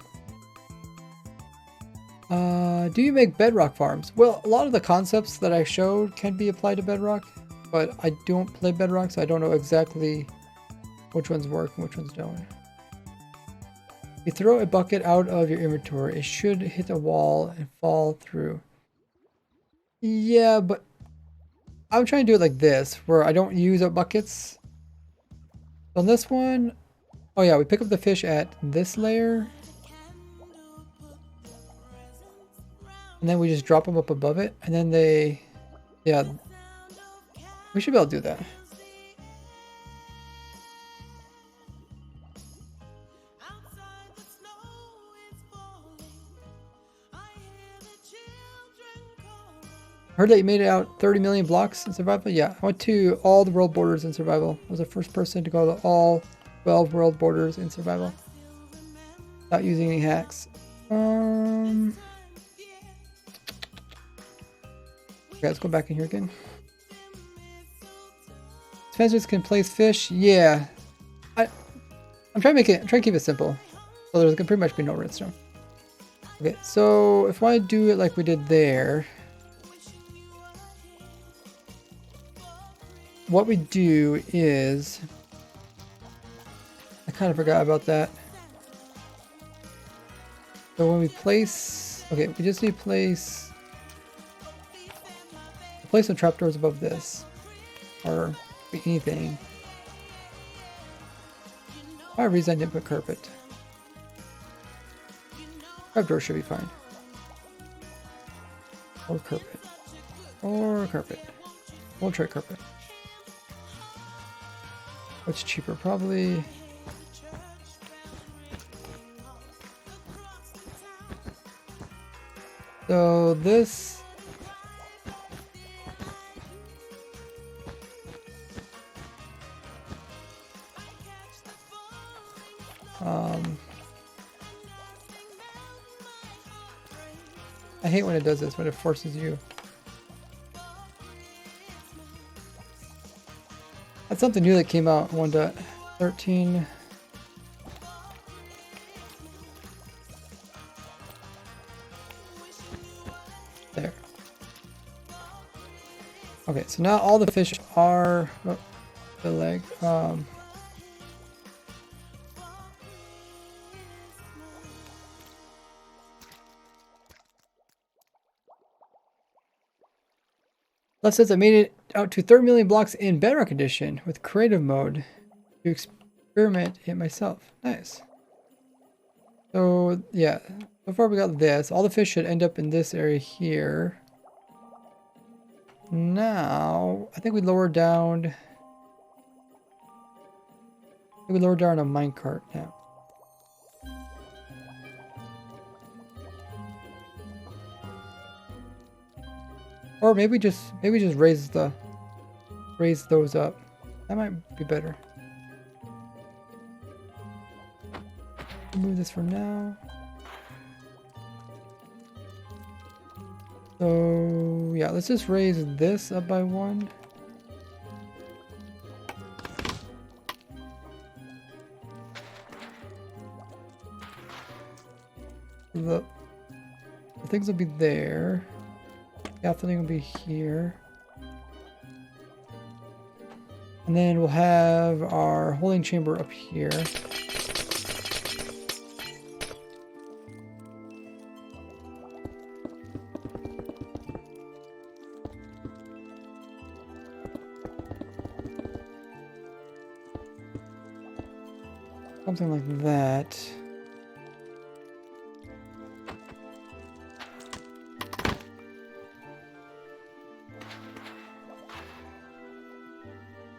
Do you make bedrock farms? Well, a lot of the concepts that I showed can be applied to bedrock, but I don't play bedrock, so I don't know exactly which ones work and which ones don't. You throw a bucket out of your inventory, it should hit a wall and fall through. Yeah, but I'm trying to do it like this, where I don't use up buckets. On this one, oh yeah, we pick up the fish at this layer. And then we just drop them up above it. And then they, yeah, we should be able to do that. Heard that you made it out 30 million blocks in survival. Yeah, I went to all the world borders in survival. I was the first person to go to all 12 world borders in survival without using any hacks. Okay, let's go back in here again. Dispensers can place fish. Yeah, I'm trying to make it. I'm trying to keep it simple, so there's gonna pretty much be no redstone. Okay, so if I do it like we did there. What we do is, I kind of forgot about that. So when we place, okay, we just need to place some trapdoors above this, or anything. For whatever reason, I didn't put carpet. Trapdoor should be fine. Or carpet. Or carpet. We'll try carpet. What's cheaper? Probably. So this. I hate when it does this, when it forces you. That's something new that came out 1.13. There. Okay, so now all the fish are the leg. Left says I made it out to 30 million blocks in Bedrock Edition with creative mode to experiment it myself. Nice. So yeah, so far we got this. All the fish should end up in this area here. Now, I think we lower down. I think we lower down a minecart now. Or maybe just raise those up. That might be better. Move this for now. So yeah, let's just raise this up by 1. The things will be there. Scaffolding will be here. And then we'll have our holding chamber up here. Something like that.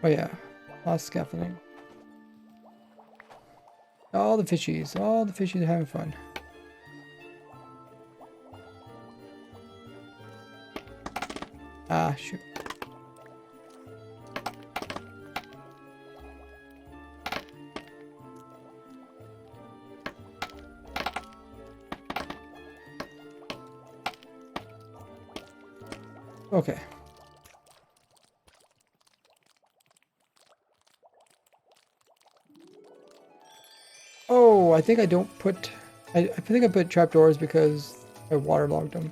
Oh yeah, lost scaffolding. All the fishies are having fun. Ah, shoot. Okay. Oh, I think I don't put... I think I put trapdoors because I waterlogged them.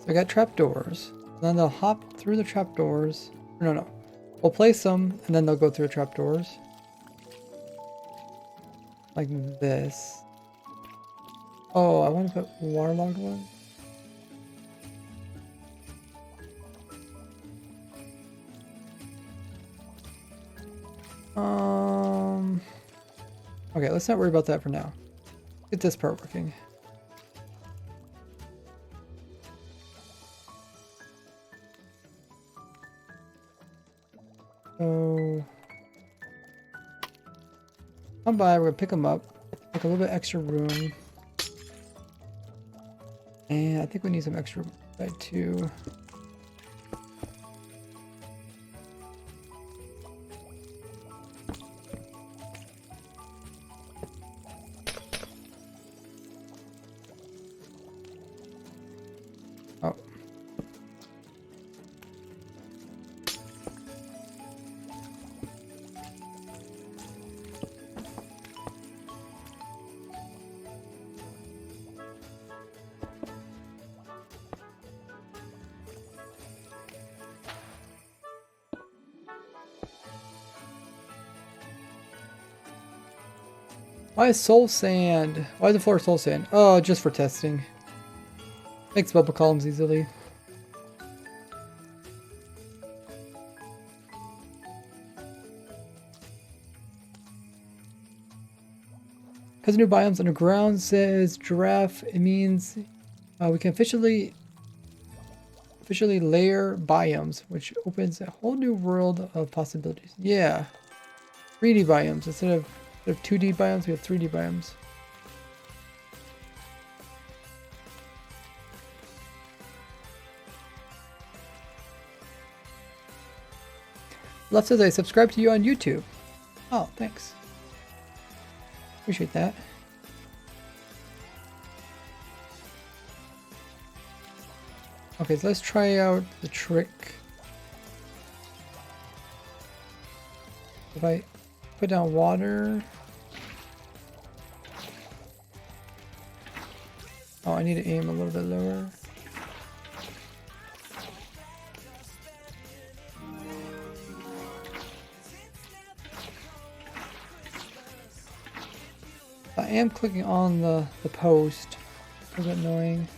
I got trapdoors. Then they'll hop through the trapdoors. No, no. We'll place them, and then they'll go through the trapdoors. Like this. Oh, I want to put waterlogged one. Okay, let's not worry about that for now. Get this part working. So, come by, we're gonna pick them up. Make a little bit extra room. And I think we need some extra bed too. Oh. Why is soul sand? Why is the floor soul sand? Oh, just for testing. Makes bubble columns easily. Because new biomes underground says giraffe, it means we can officially layer biomes, which opens a whole new world of possibilities. Yeah. 3D biomes instead of 2D biomes, we have 3D biomes. Left says I subscribe to you on YouTube. Oh, thanks. Appreciate that. Okay, so let's try out the trick. If I put down water. Oh, I need to aim a little bit lower. I am clicking on the post. A little bit annoying.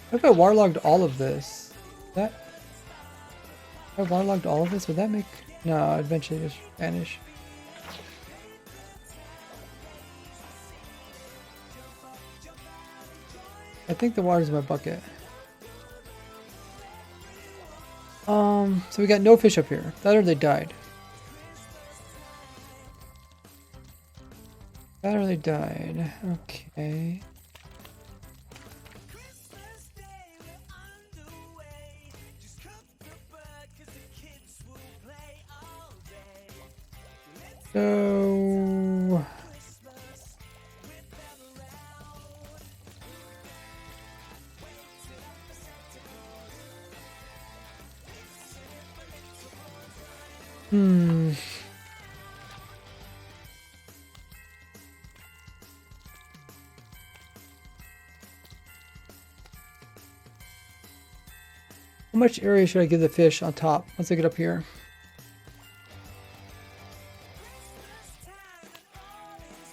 What if I waterlogged all of this? If I waterlogged all of this, would that make... No, it'd eventually just vanish. I think the water's in my bucket. So we got no fish up here. That or they died. That or they died. Okay. So... How much area should I give the fish on top once I get up here?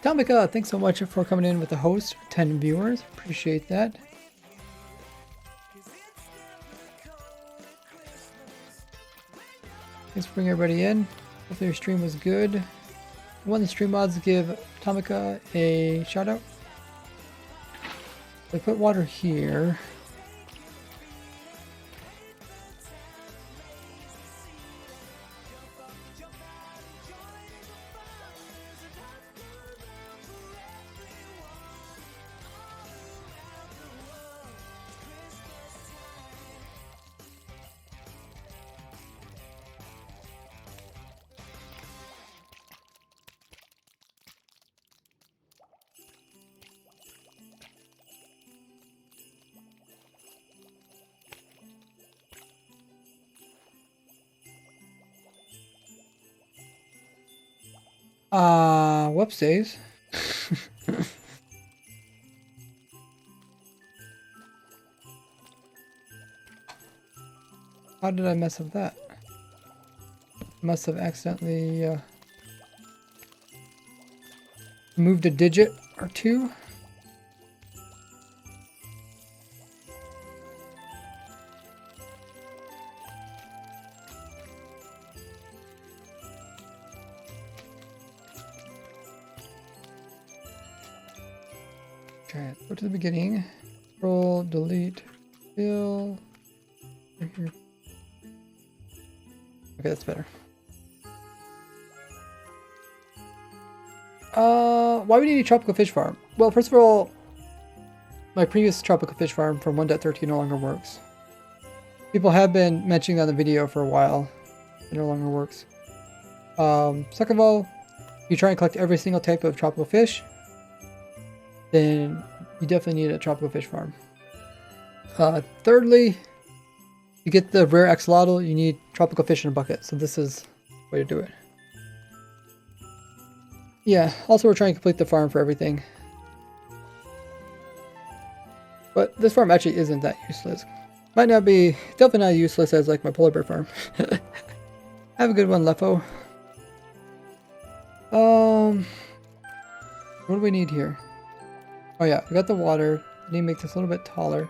Tamika, thanks so much for coming in with the host. 10 viewers. Appreciate that. Thanks for bringing everybody in. Hopefully your stream was good. One of the stream mods give Tamika a shout out. I put water here. Whoopsies. How did I mess up that? Must have accidentally moved a digit or two. Okay, go to the beginning. Control, delete, fill. Right here. Okay, that's better. Why would you need a tropical fish farm? Well, first of all, my previous tropical fish farm from 1.13 no longer works. People have been mentioning that in the video for a while. It no longer works. Second of all, if you try and collect every single type of tropical fish, then you definitely need a tropical fish farm. Thirdly, to get the rare axolotl, you need tropical fish in a bucket. So this is the way to do it. Yeah, also we're trying to complete the farm for everything. But this farm actually isn't that useless. Might not be, definitely not as useless as like my polar bear farm. Have a good one, Lefo. What do we need here? Oh yeah, we got the water. I need to make this a little bit taller.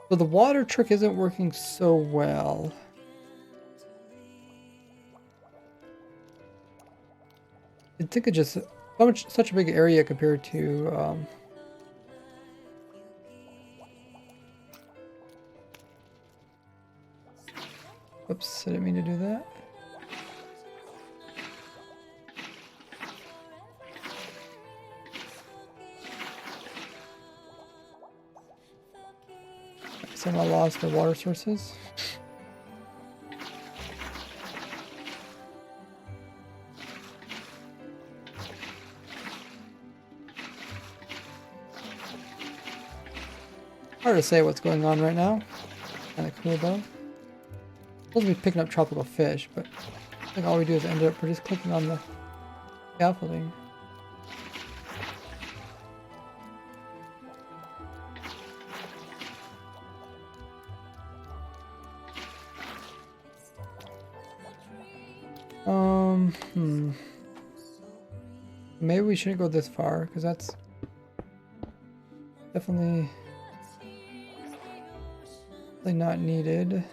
So the water trick isn't working so well. I think it just such a big area compared to oops, I didn't mean to do that. Somehow lost the water sources. Hard to say what's going on right now. Kind of cool though. Supposed to be picking up tropical fish, but I think all we do is end up just clicking on the scaffolding. Maybe we shouldn't go this far, because that's definitely not needed.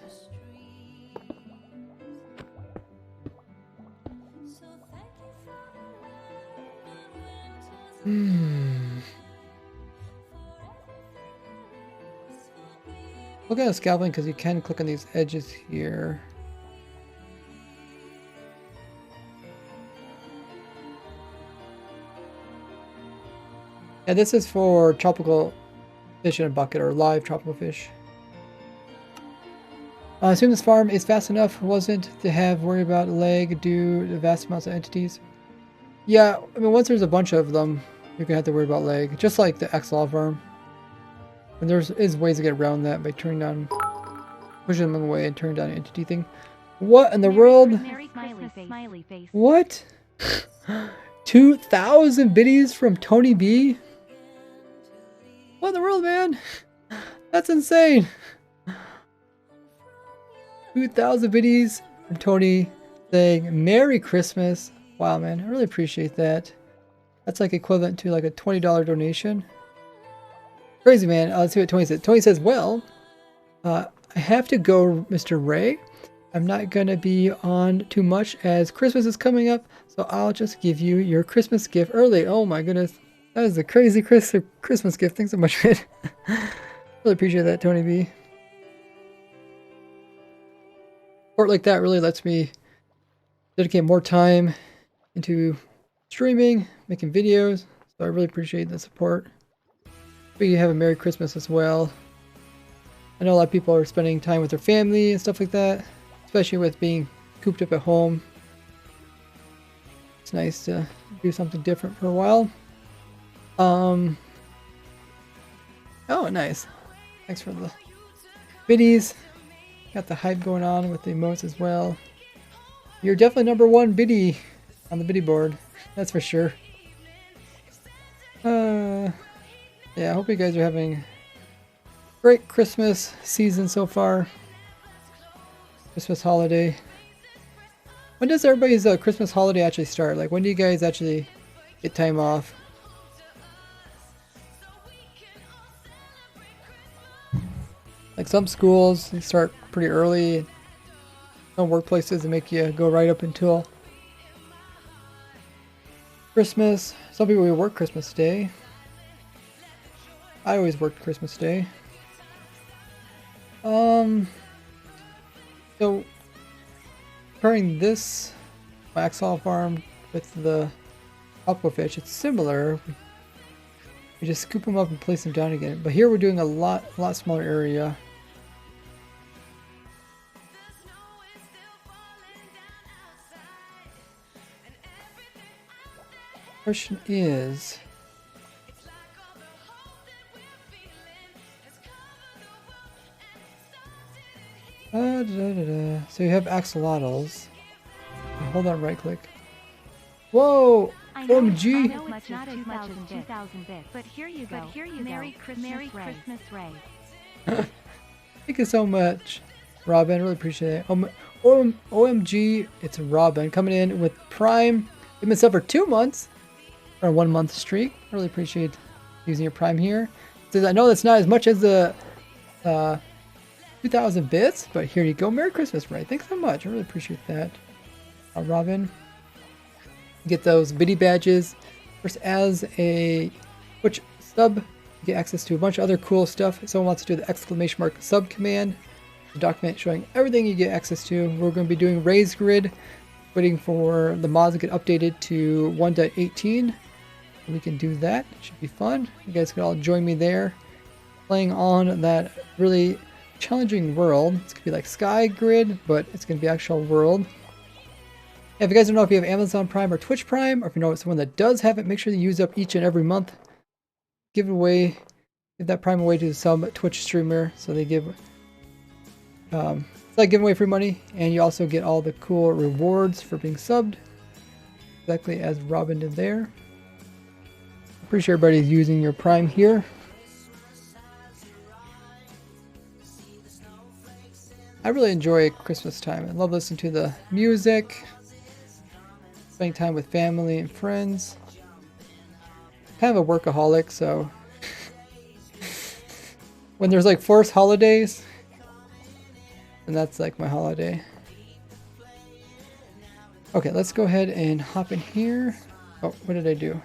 Look at the scaffolding because you can click on these edges here. Yeah, this is for tropical fish in a bucket or live tropical fish. I assume this farm is fast enough, wasn't to have worry about lag due to vast amounts of entities. Yeah, I mean once there's a bunch of them, you're gonna have to worry about lag, just like the axolotl farm. And there is ways to get around that by turning down, pushing them away and turning down an entity thing. What in the world? Smiley face. What? 2,000 biddies from Tony B? What in the world, man? That's insane. 2,000 biddies from Tony saying Merry Christmas. Wow, man, I really appreciate that. That's like equivalent to like a $20 donation. Crazy, man. Let's see what Tony says. Tony says, well, I have to go, Mr. Ray. I'm not going to be on too much as Christmas is coming up, so I'll just give you your Christmas gift early. Oh my goodness. That is a crazy Christmas gift. Thanks so much, man. Really appreciate that, Tony B. Support like that really lets me dedicate more time into streaming, making videos, so I really appreciate the support. Hope you have a Merry Christmas as well. I know a lot of people are spending time with their family and stuff like that, especially with being cooped up at home. It's nice to do something different for a while. Oh, nice. Thanks for the biddies. Got the hype going on with the emotes as well. You're definitely number one biddy on the biddy board. That's for sure. Yeah, I hope you guys are having a great Christmas season so far. Christmas holiday. When does everybody's Christmas holiday actually start? Like, when do you guys actually get time off? Like, some schools, they start pretty early. Some workplaces, they make you go right up until Christmas. Some people work Christmas Day. I always worked Christmas Day. So comparing this Axol farm with the aquafish, it's similar. We just scoop them up and place them down again. But here we're doing a lot smaller area. Question is, so you have axolotls. Hold on, right click. Whoa! OMG! I know it's not as much as 2,000 bits, but here you go. Merry Christmas, Ray. Thank you so much, Robin. Really appreciate it. OMG, it's Robin coming in with Prime. You've been sub for 2 months. Or a 1 month streak. Really appreciate using your Prime here. Says, I know that's not as much as the 2,000 bits, but here you go. Merry Christmas, Ray. Thanks so much. I really appreciate that. Robin. Get those biddy badges. First, as a Twitch sub, you get access to a bunch of other cool stuff. If someone wants to do the exclamation mark sub command, the document showing everything you get access to. We're going to be doing Raise Grid, waiting for the mods to get updated to 1.18. We can do that. It should be fun. You guys can all join me there, playing on that really challenging world. It's gonna be like Sky Grid, but it's gonna be actual world. If you guys don't know if you have Amazon Prime or Twitch Prime, or if you know someone that does have it, make sure to use up each and every month. Give that Prime away to some Twitch streamer, so they give. It's like giving away free money, and you also get all the cool rewards for being subbed, exactly as Robin did there. Pretty sure everybody's using your Prime here. I really enjoy Christmas time. I love listening to the music, spending time with family and friends. Kind of a workaholic, so when there's like forced holidays, and that's like my holiday. Okay, let's go ahead and hop in here. Oh, what did I do?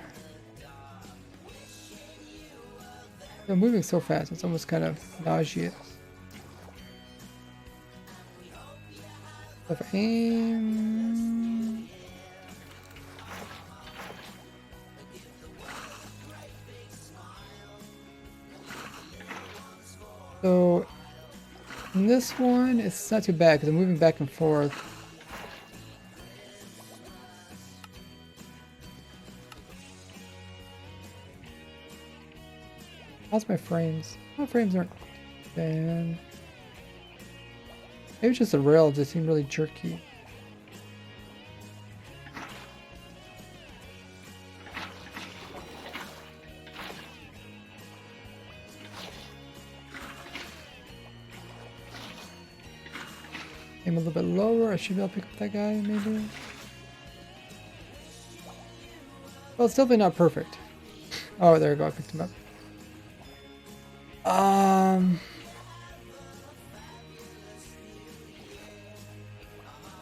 I'm moving so fast, it's almost kind of nauseous. If I aim... So, in this one, it's not too bad because I'm moving back and forth. How's my frames? My frames aren't bad. Maybe it's just the rails that seem really jerky. Aim a little bit lower. I should be able to pick up that guy, maybe. Well, it's definitely not perfect. Oh, there we go. I picked him up.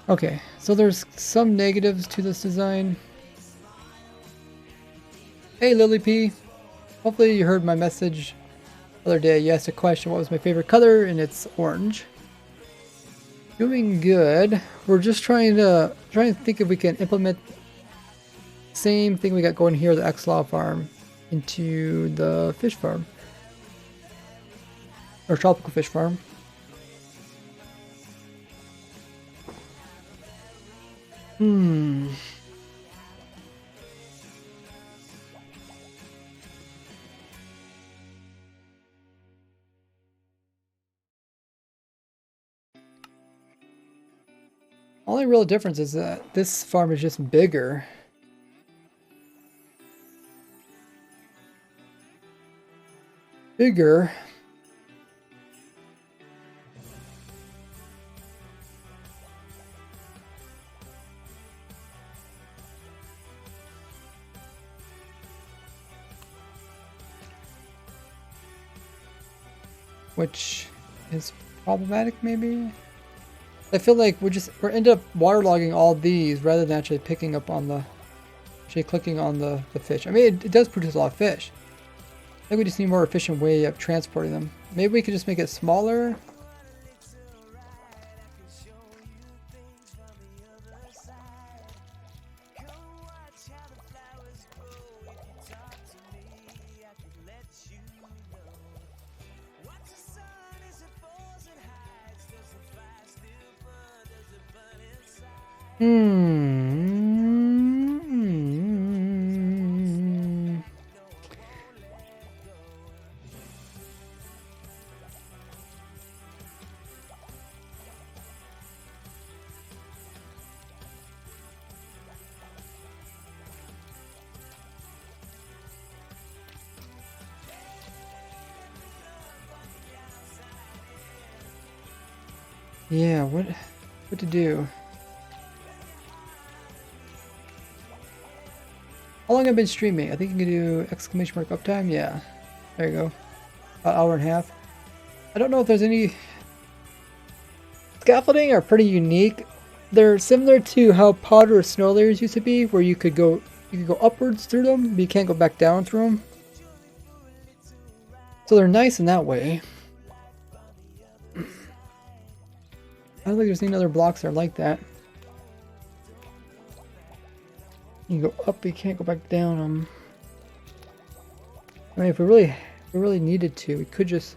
Okay, so there's some negatives to this design. Hey, Lily P. Hopefully you heard my message the other day. You asked a question, what was my favorite color, and it's orange. Doing good. We're just trying to think if we can implement the same thing we got going here, the X-Law farm, into the fish farm. Or tropical fish farm. Only real difference is that this farm is just bigger. Bigger. Which is problematic, maybe? I feel like we're end up waterlogging all these rather than actually picking up on actually clicking on the fish. I mean, it does produce a lot of fish. I think we just need a more efficient way of transporting them. Maybe we could just make it smaller. Yeah, what to do? How long have I been streaming? I think you can do exclamation mark uptime. Yeah, there you go. About hour and a half. I don't know if there's any scaffolding are pretty unique. They're similar to how powder or snow layers used to be, where you could go upwards through them, but you can't go back down through them. So they're nice in that way. I don't think there's any other blocks that are like that. You can go up, but you can't go back down them. I mean, if we really needed to, we could just...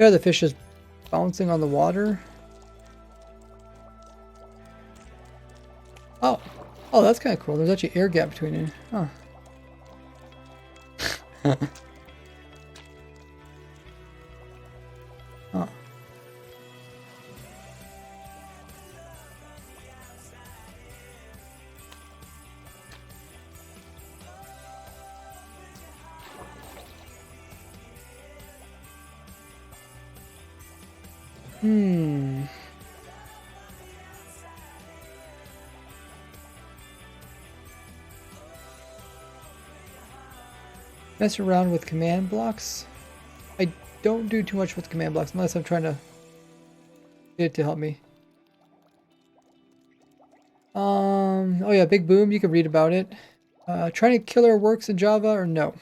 Yeah, the fish is bouncing on the water. Oh, that's kind of cool. There's actually air gap between it. Huh. Huh. Mess around with command blocks. I don't do too much with command blocks unless I'm trying to get it to help me. Oh yeah, Big Boom, you can read about it. Trying to killer works in Java or no?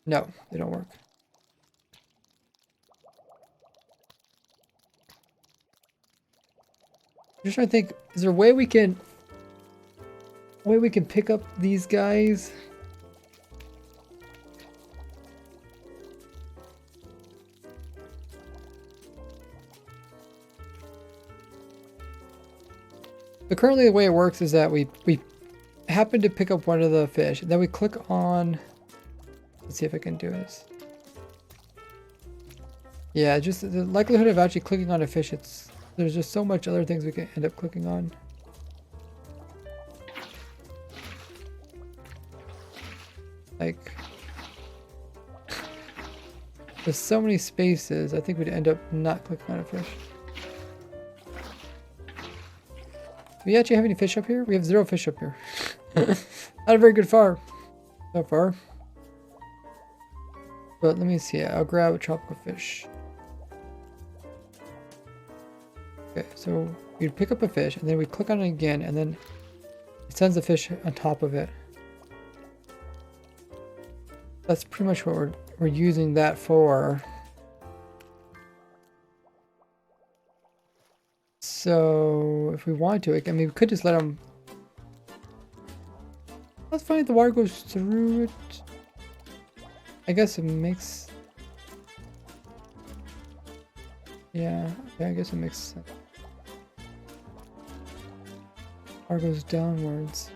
No, they don't work. I'm just trying to think, is there a way we can pick up these guys? So currently the way it works is that we happen to pick up one of the fish, and then we click on, let's see if I can do this. Yeah, just the likelihood of actually clicking on a fish, there's just so much other things we can end up clicking on. Like, there's so many spaces, I think we'd end up not clicking on a fish. Do we actually have any fish up here? We have 0 fish up here. Not a very good farm so far. But let me see. I'll grab a tropical fish. Okay, so we pick up a fish and then we click on it again and then it sends the fish on top of it. That's pretty much what we're using that for. So if we want to, I mean, we could just let them. Let's find if the water goes through it. I guess it makes. Yeah, I guess it makes sense. Water goes downwards.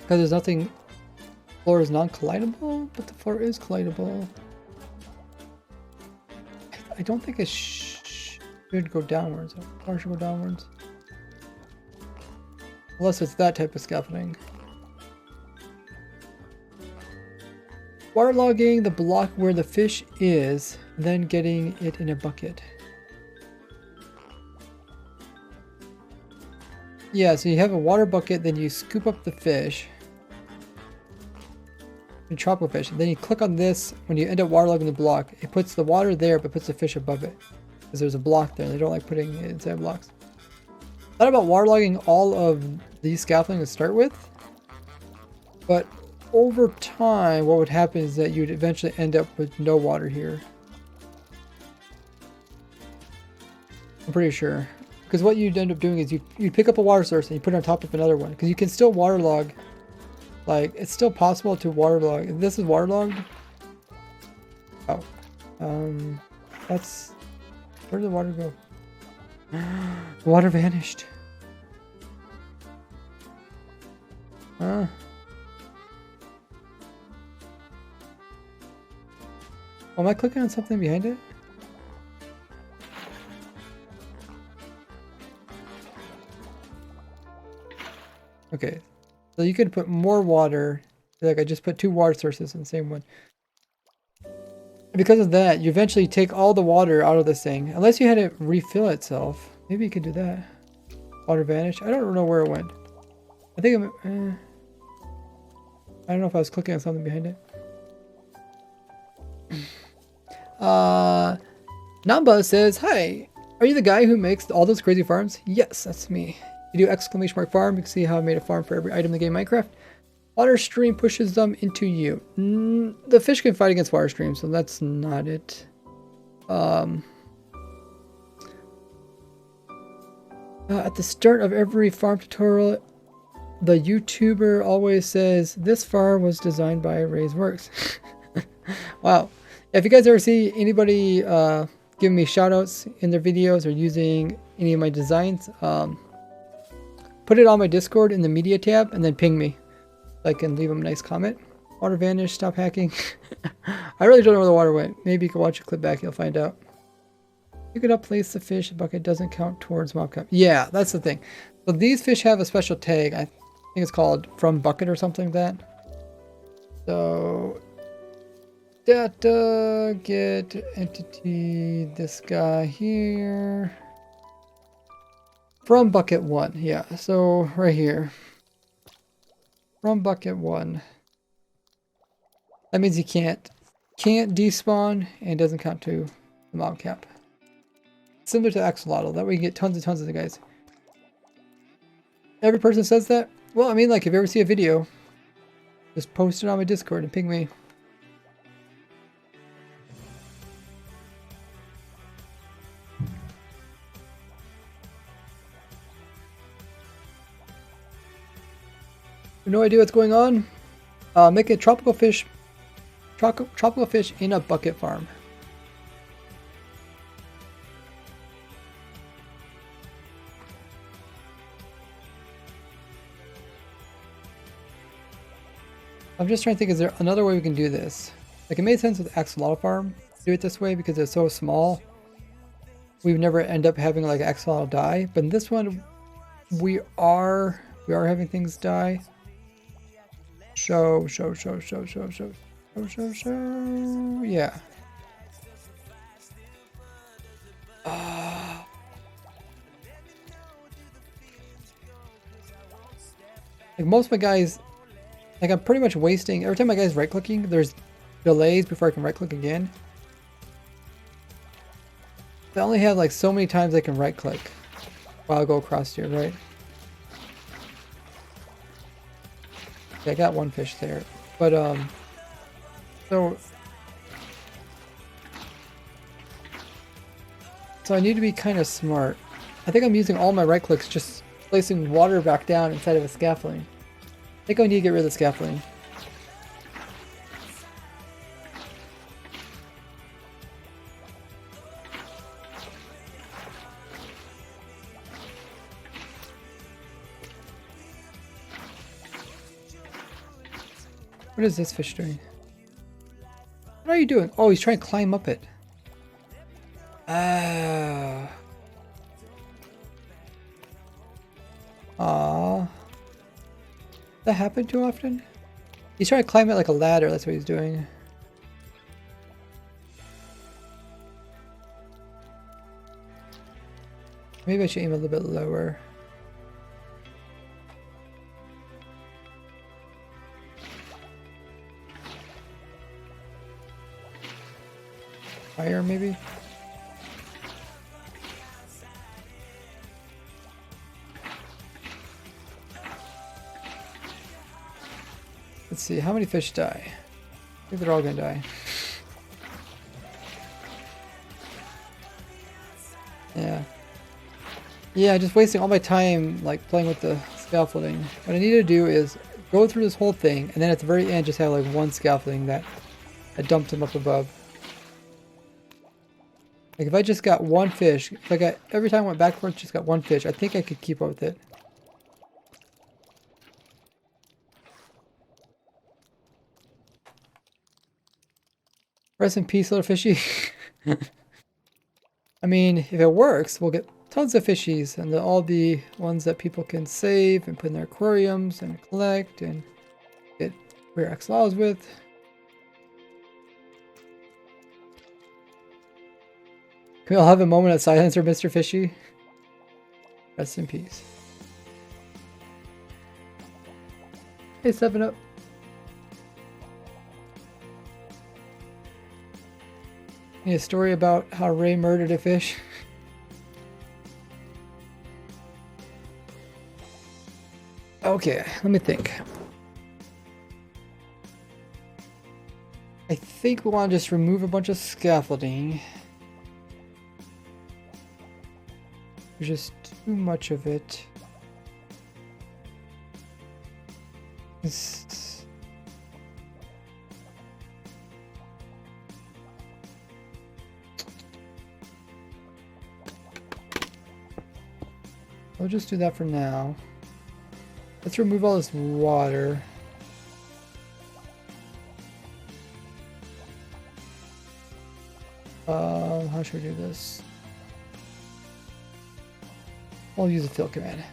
Because there's nothing. Floor is non-collidable, but the floor is collidable. don't think it should go downwards. Water should go downwards. Unless it's that type of scaffolding. Waterlogging the block where the fish is, then getting it in a bucket. Yeah, so you have a water bucket, then you scoop up the fish. Your tropical fish. And then you click on this. When you end up waterlogging the block, it puts the water there, but puts the fish above it. Because there's a block there. They don't like putting it inside blocks. Thought about waterlogging all of these scaffolding to start with. But over time, what would happen is that you'd eventually end up with no water here. I'm pretty sure. Because what you'd end up doing is you'd pick up a water source and you put it on top of another one. Because you can still waterlog. Like, it's still possible to waterlog. If this is waterlogged. Oh. That's... Where did the water go? The water vanished. Oh, am I clicking on something behind it? Okay, so you can put more water. Like I just put 2 water sources in the same one. Because of that, you eventually take all the water out of this thing. Unless you had it refill itself. Maybe you could do that. Water vanished. I don't know where it went. I think I'm... I don't know if I was clicking on something behind it. Namba says, "Hi, are you the guy who makes all those crazy farms?" Yes, that's me. You do exclamation mark farm. You can see how I made a farm for every item in the game Minecraft. Water stream pushes them into you. The fish can fight against water streams, so that's not it. At the start of every farm tutorial, the YouTuber always says, "This farm was designed by Ray's Works." Wow. If you guys ever see anybody giving me shoutouts in their videos or using any of my designs, put it on my Discord in the media tab and then ping me. So I can leave them a nice comment. Water vanished, stop hacking. I really don't know where the water went. Maybe you can watch a clip back, you'll find out. You could place the fish, the bucket doesn't count towards mob cap. Yeah, that's the thing. So these fish have a special tag. I think it's called from bucket or something like that. So data, get entity, this guy here. From bucket 1, yeah. So right here. From bucket 1. That means you can't despawn and doesn't count to the mob cap. Similar to axolotl. That way you get tons and tons of the guys. Every person says that. Well, I mean, like if you ever see a video, just post it on my Discord and ping me. No idea what's going on. Make a tropical fish in a bucket farm. I'm just trying to think, is there another way we can do this? Like it made sense with axolotl farm to do it this way because it's so small. We would never end up having like axolotl die, but in this one we are having things die. Show. Yeah. Like most of my guys, like I'm pretty much wasting, every time my guy's right clicking, there's delays before I can right click again. I only have like so many times I can right click while I go across here, right? I got one fish there, but so I need to be kind of smart. I think I'm using all my right clicks just placing water back down inside of a scaffolding. I think I need to get rid of the scaffolding. What is this fish doing? What are you doing? Oh, he's trying to climb up it. Ah. Aww. That happen too often? He's trying to climb it like a ladder, that's what he's doing. Maybe I should aim a little bit lower. Higher, maybe? Let's see, how many fish die? I think they're all gonna die. Yeah. Yeah, just wasting all my time like playing with the scaffolding. What I need to do is go through this whole thing and then at the very end just have like one scaffolding that I dumped him up above. Like if I just got one fish, if I got every time I went backwards just got one fish, I think I could keep up with it. Rest in peace, little fishy. I mean, if it works, we'll get tons of fishies and all the ones that people can save and put in their aquariums and collect and get rare axolotls with. Can we all have a moment of silence for Mr. Fishy? Rest in peace. Hey, 7-Up. Need a story about how Ray murdered a fish? Okay, let me think. I think we want to just remove a bunch of scaffolding. There's just too much of it. I'll just do that for now. Let's remove all this water. How should we do this? I'll use a fill command.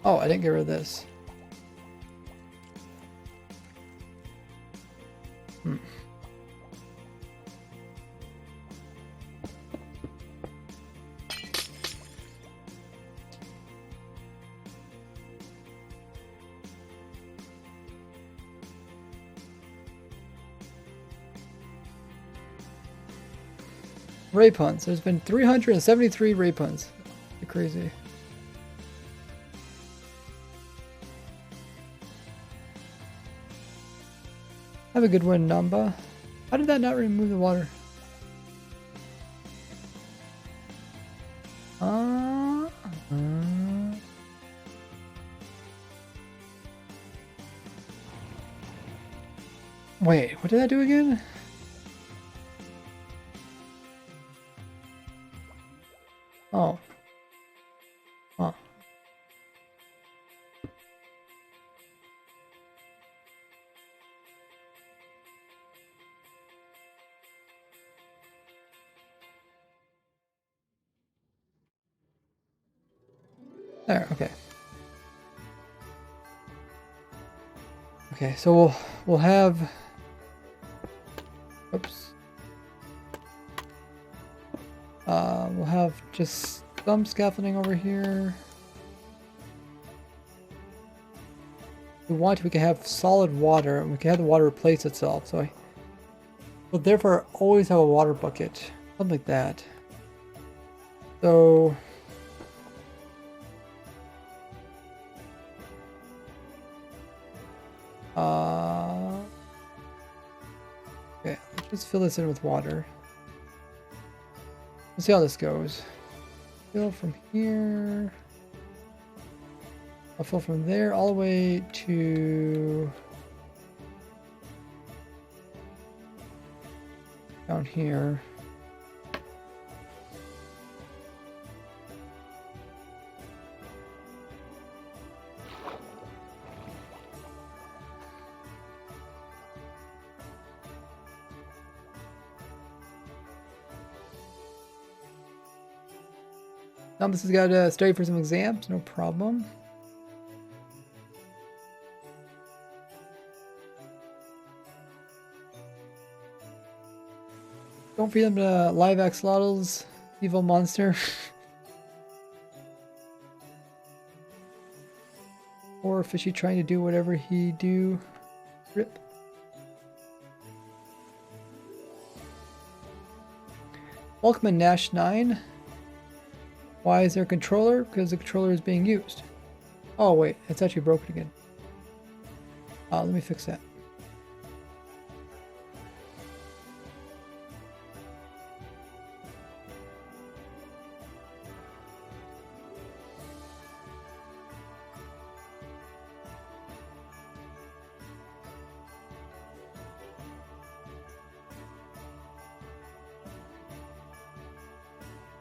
Oh, I didn't get rid of this. Ray puns. There's been 373 ray puns. Crazy. Have a good one, Namba. How did that not remove the water? Wait, what did that do again? Oh. Huh. There, okay. Okay, so we'll have, oops. We'll have just some scaffolding over here. If we want, we can have solid water, and we can have the water replace itself. So we'll therefore always have a water bucket, something like that. So Let's fill this in with water. Let's see how this goes. Fill from here. I'll fill from there all the way to down here. Now this has got to study for some exams, no problem. Don't feed them to live axolotls, evil monster. Or fishy trying to do whatever he do. Rip. Welcome in Nash 9. Why is there a controller? Because the controller is being used. Oh wait, it's actually broken again. Let me fix that.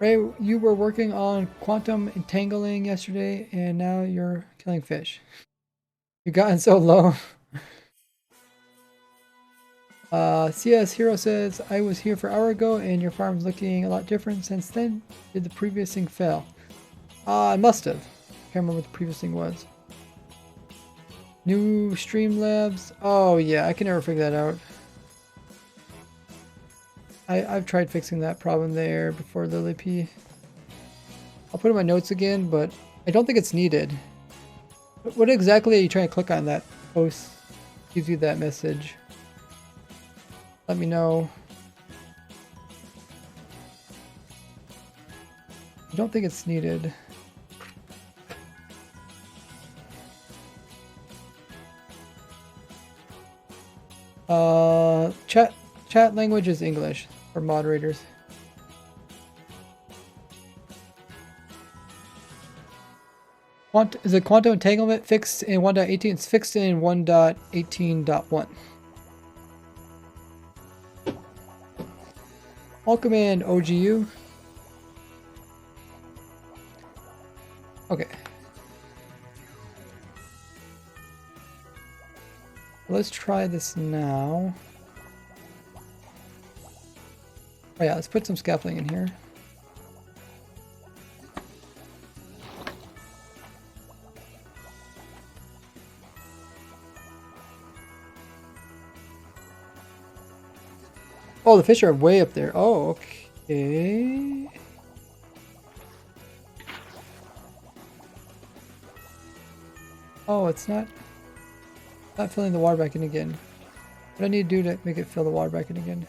Ray, you were working on quantum entangling yesterday, and now you're killing fish. You've gotten so low. CS Hero says, I was here for an hour ago, and your farm's looking a lot different since then. Did the previous thing fail? I must have. Can't remember what the previous thing was. New Streamlabs. Oh yeah, I can never figure that out. I've tried fixing that problem there before Lily P. I'll put in my notes again, but I don't think it's needed. What exactly are you trying to click on that post gives you that message? Let me know. I don't think it's needed. Chat language is English for moderators. Is the quantum entanglement fixed in 1.18? It's fixed in 1.18.1. Welcome in, OGU. Okay. Let's try this now. Oh yeah, let's put some scaffolding in here. Oh, the fish are way up there. Oh, okay. Oh, it's not filling the water back in again. What do I need to do to make it fill the water back in again?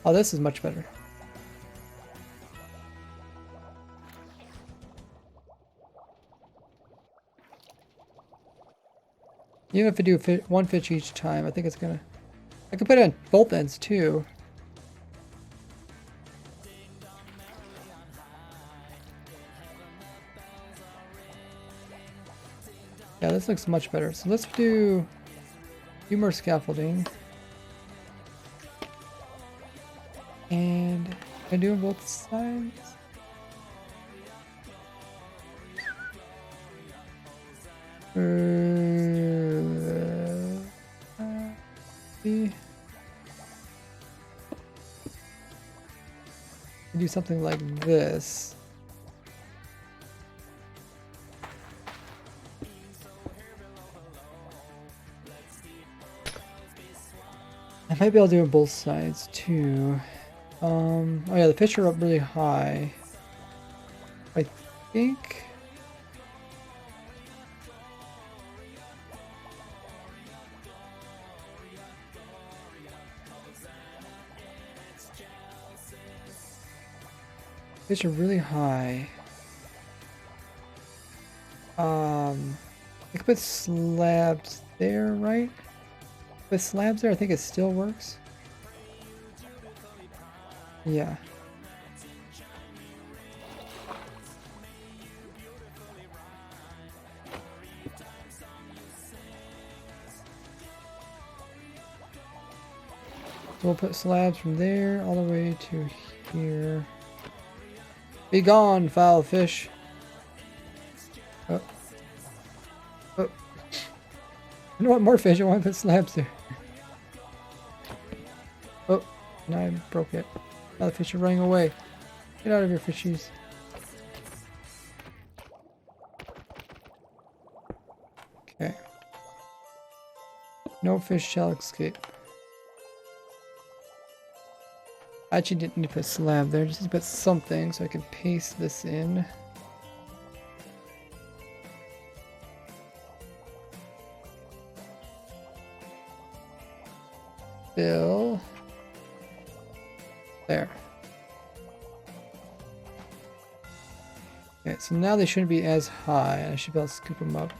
Oh, this is much better. Even if I do one fish each time, I think it's gonna... I can put it on both ends too. Yeah, this looks much better. So let's do a few more scaffolding. And can I do on both sides? Do something like this. I might be able to do it on both sides too. Oh yeah, the fish are up really high. I think. Fish are really high. I could put slabs there, right? Put slabs there, I think it still works. Yeah. So we'll put slabs from there all the way to here. Be gone, foul fish. Oh. Oh. I don't want more fish, I want to put slabs there. Oh, now I broke it. Now the fish are running away. Get out of here, fishies. Okay. No fish shall escape. I actually didn't need to put a slab there, just to put something so I can paste this in. Fill. There. Okay, so now they shouldn't be as high. I should be able to scoop them up.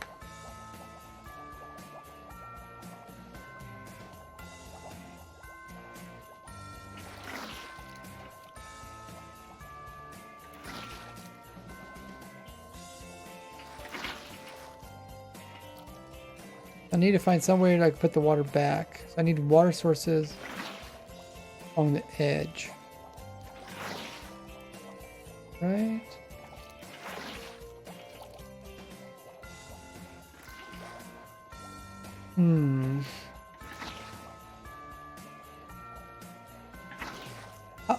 I need to find some way to like put the water back. So I need water sources on the edge. Right?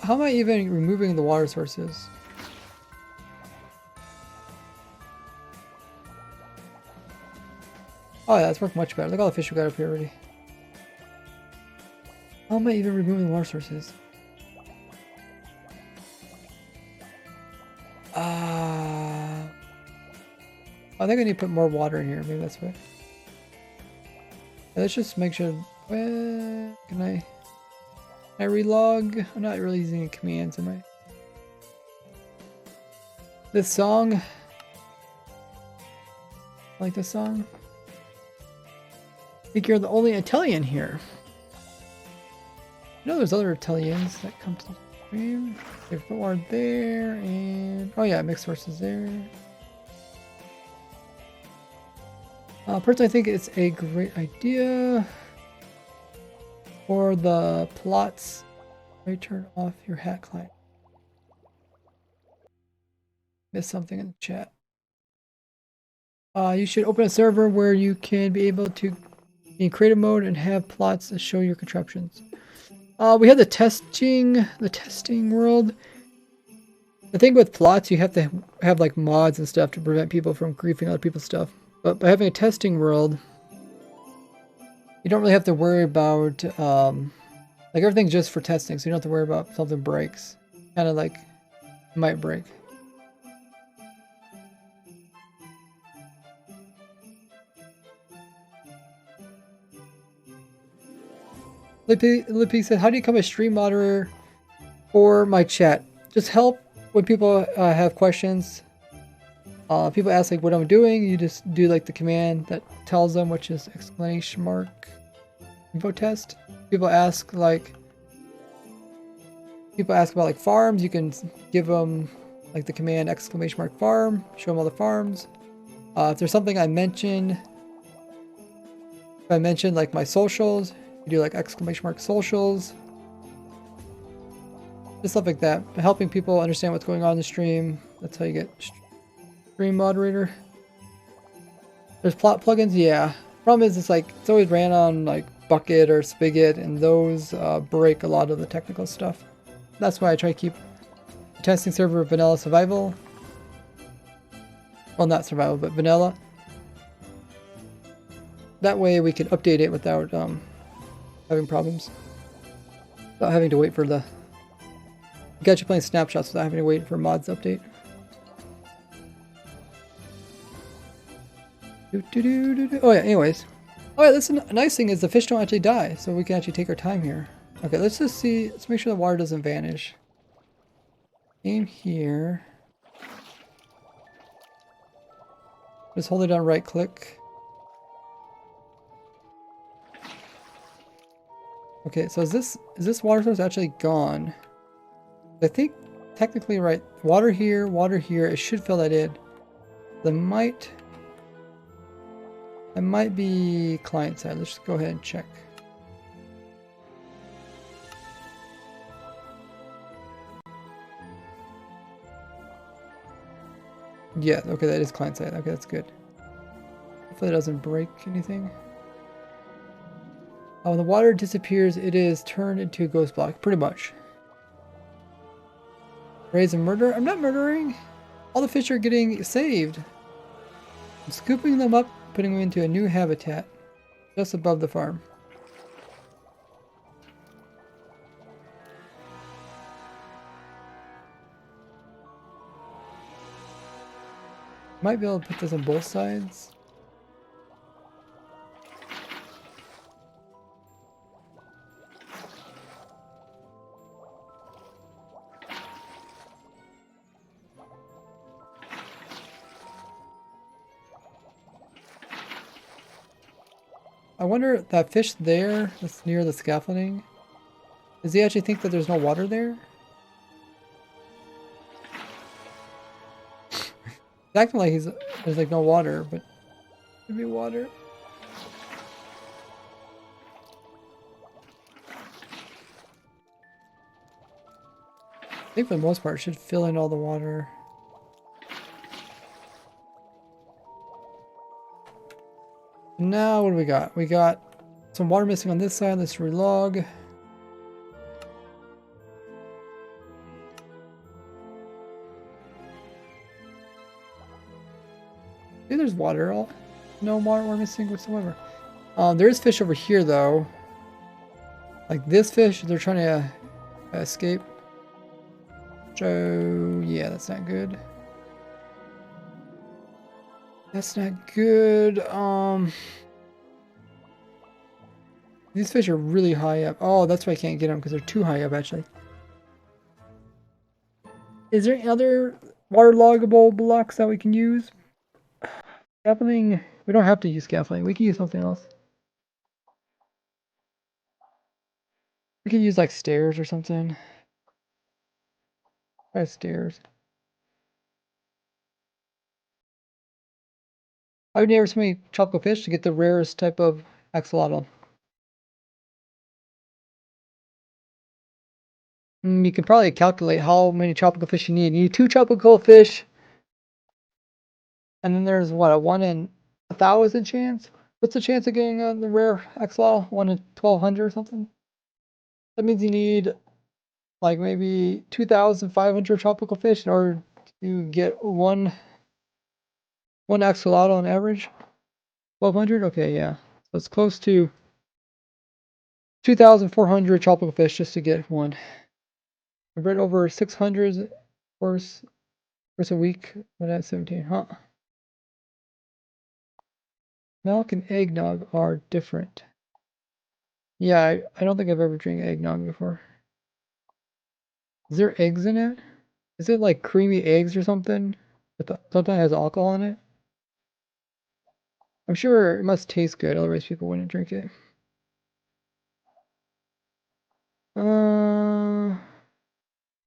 How am I even removing the water sources? Oh yeah, that's worked much better. Look at all the fish we got up here already. How am I even removing the water sources? I think I need to put more water in here. Maybe that's why. Let's just make sure. Can I relog? I'm not really using any commands, am I? This song. I like this song. I think you're the only Italian here. I know there's other Italians that come to the stream. There's one there, and oh yeah, mixed sources there. Personally, I think it's a great idea for the plots. Right, turn off your hat client. Missed something in the chat. You should open a server where you can be able to be in creative mode and have plots that show your contraptions. We have the testing world. The thing with plots, you have to have like mods and stuff to prevent people from griefing other people's stuff. But by having a testing world, you don't really have to worry about, like everything's just for testing, so you don't have to worry about if something breaks. Kind of like, it might break. Lippy said, how do you become a stream moderator for my chat? Just help when people have questions. People ask like what I'm doing, you just do like the command that tells them, which is exclamation mark infotest. People ask about like farms, you can give them like the command exclamation mark farm, show them all the farms. If there's something I mention, if I mention like my socials, you do like exclamation mark socials. Just stuff like that. Helping people understand what's going on in the stream. That's how you get stream moderator. There's plot plugins, yeah. Problem is, it's always ran on like Bucket or Spigot, and those break a lot of the technical stuff. That's why I try to keep the testing server vanilla survival. Well, not survival, but vanilla. That way we can update it without having problems. Without having to wait for the... Got you playing snapshots without having to wait for mods update. Oh yeah, anyways. Oh yeah, that's a nice thing is the fish don't actually die, so we can actually take our time here. Okay, let's just see, let's make sure the water doesn't vanish. Aim here. Just hold it down right click. Okay, so is this water source actually gone? I think technically right. Water here, it should fill that in. That might be client side. Let's just go ahead and check. Yeah, okay, that is client side. Okay, that's good. Hopefully it doesn't break anything. Oh, when the water disappears, it is turned into a ghost block, pretty much. Raise a murder? I'm not murdering. All the fish are getting saved. I'm scooping them up, putting them into a new habitat, just above the farm. Might be able to put this on both sides. I wonder, that fish there, that's near the scaffolding, does he actually think that there's no water there? It's acting like there's like no water, but should be water. I think for the most part, it should fill in all the water. Now, what do we got? We got some water missing on this side. Let's relog. See, there's water. No water missing whatsoever. There is fish over here, though. Like this fish, they're trying to escape. So, yeah, that's not good. That's not good. These fish are really high up. Oh, that's why I can't get them, because they're too high up, actually. Is there any other waterloggable blocks that we can use? Scaffolding, we don't have to use scaffolding. We can use something else. We can use like stairs or something. Try stairs. I would never so many tropical fish to get the rarest type of axolotl. You can probably calculate how many tropical fish you need. You need 2 tropical fish. And then there's what, a 1 in 1,000 chance? What's the chance of getting the rare axolotl? 1 in 1,200 or something? That means you need like maybe 2,500 tropical fish in order to get one axolotl on average. 1,200? Okay, yeah. So it's close to 2,400 tropical fish just to get one. I've read over 600 course a week, but at 17, huh? Milk and eggnog are different. Yeah, I don't think I've ever drank eggnog before. Is there eggs in it? Is it like creamy eggs or something? But sometimes has alcohol in it? I'm sure it must taste good, otherwise people wouldn't drink it.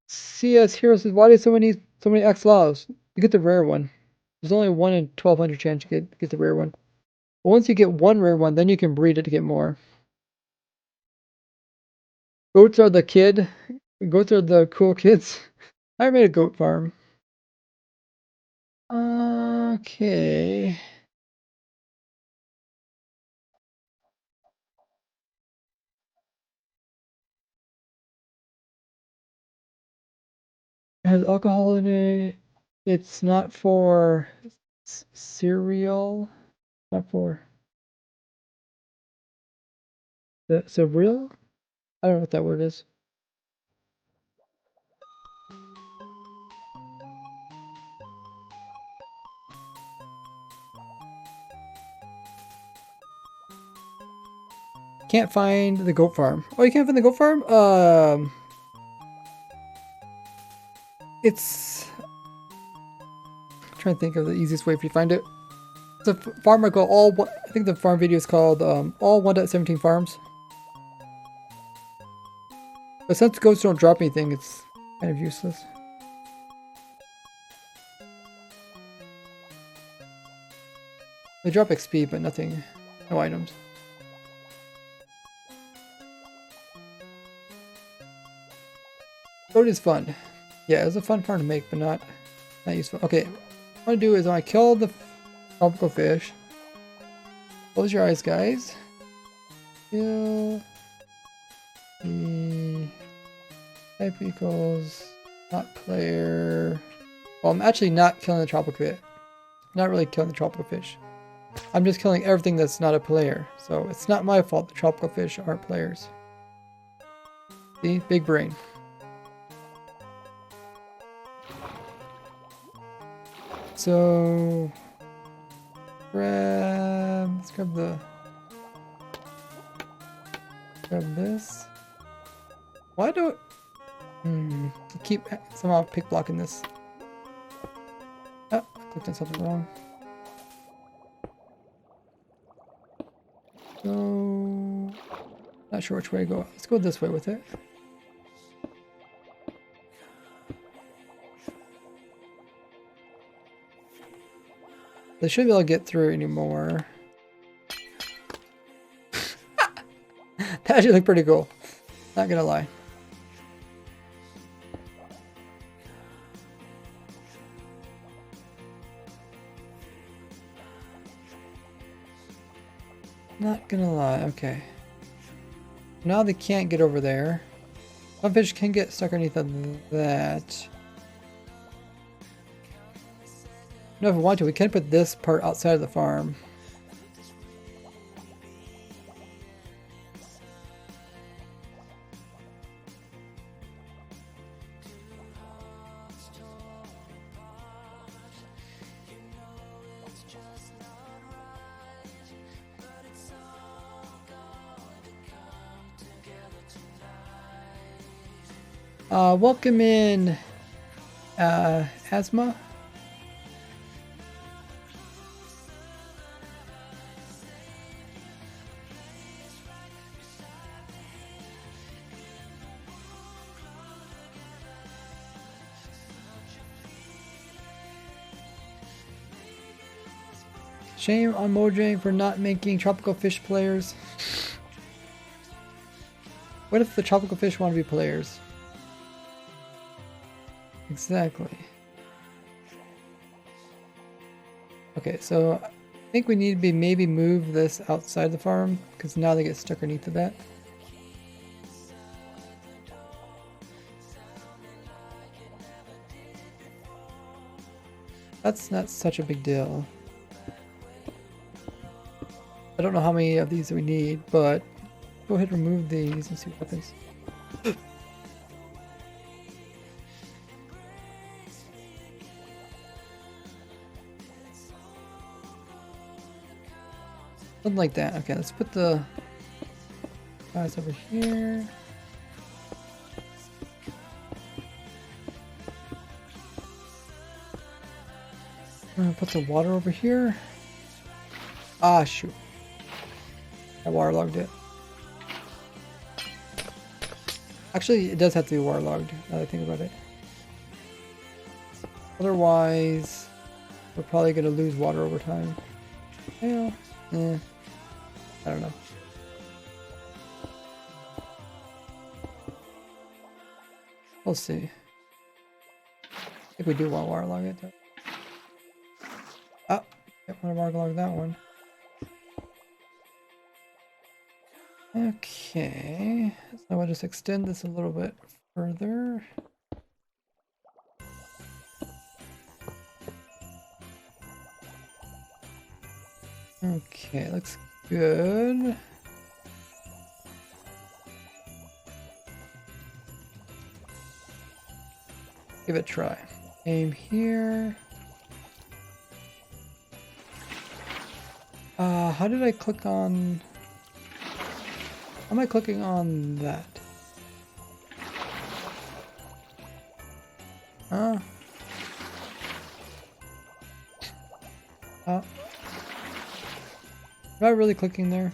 CS Hero says, why do so many axolotls? You get the rare one. There's only 1 in 1,200 chance you get the rare one. But once you get one rare one, then you can breed it to get more. Goats are the kid. Goats are the cool kids. I made a goat farm. Okay. It has alcohol in it. It's not for cereal. Not for the cereal? I don't know what that word is. Can't find the goat farm. Oh, you can't find the goat farm? It's... I'm trying to think of the easiest way for you to find it. It's a farm I go I think the farm video is called all 1.17 farms. But since ghosts don't drop anything, it's kind of useless. They drop XP, but nothing. No items. Goat is fun. Yeah, it was a fun farm to make, but not useful. Okay, what I want to do is I kill the tropical fish. Close your eyes, guys. Kill the type equals not player. Well, I'm actually not killing the tropical fish. Not really killing the tropical fish. I'm just killing everything that's not a player. So it's not my fault the tropical fish aren't players. See? Big brain. So let's grab this. Why do I keep somehow pick blocking this? Oh, I clicked on something wrong. So not sure which way to go. Let's go this way with it. They shouldn't be able to get through anymore. That actually looked pretty cool. Not gonna lie. Not gonna lie, okay. Now they can't get over there. Some fish can get stuck underneath of that. No, if we want to, we can put this part outside of the farm. Welcome in, Asma. Shame on Mojang for not making tropical fish players. What if the tropical fish want to be players? Exactly. Okay, so I think we need to maybe move this outside the farm because now they get stuck underneath of that. That's not such a big deal. I don't know how many of these we need, but go ahead and remove these and see what happens. Something like that. Okay, let's put the guys over here. I'm gonna put some water over here. Ah, shoot. I waterlogged it. Actually, it does have to be waterlogged, now that I think about it. Otherwise, we're probably going to lose water over time. Yeah, I don't know. We'll see. I think we do want to waterlog it, though. Oh, don't want to waterlog that one. Okay, so I'll just extend this a little bit further. Okay, looks good. Give it a try. Aim here. How did I click on... How am I clicking on that? Huh? Am I really clicking there?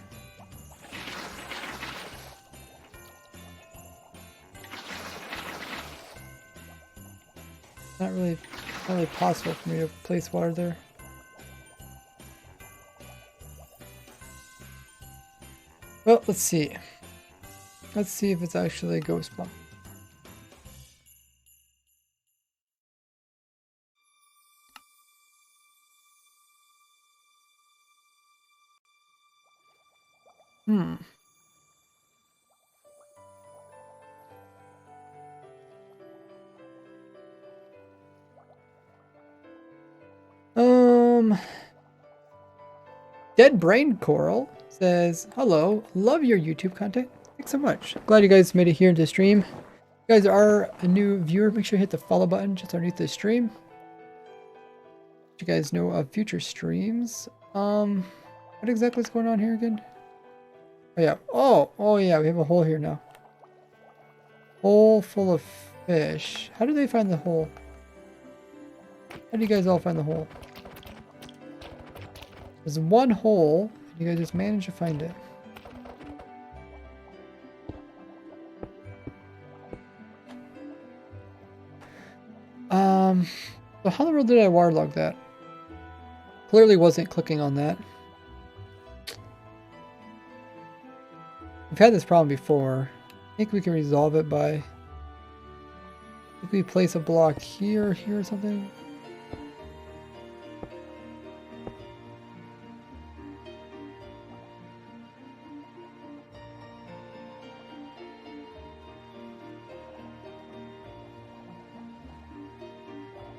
not really possible for me to place water there. Well, let's see. Let's see if it's actually a ghost block. Hmm. Dead Brain Coral says, hello, love your YouTube content. Thanks so much. Glad you guys made it here into stream. If you guys are a new viewer, make sure you hit the follow button just underneath the stream. Let you guys know of future streams. What exactly is going on here again? Oh yeah. Oh yeah, we have a hole here now. Hole full of fish. How do they find the hole? How do you guys all find the hole? There's one hole, and you guys just managed to find it. So how in the world did I waterlog that? Clearly wasn't clicking on that. We've had this problem before. I think we can resolve it by... If we place a block here or something.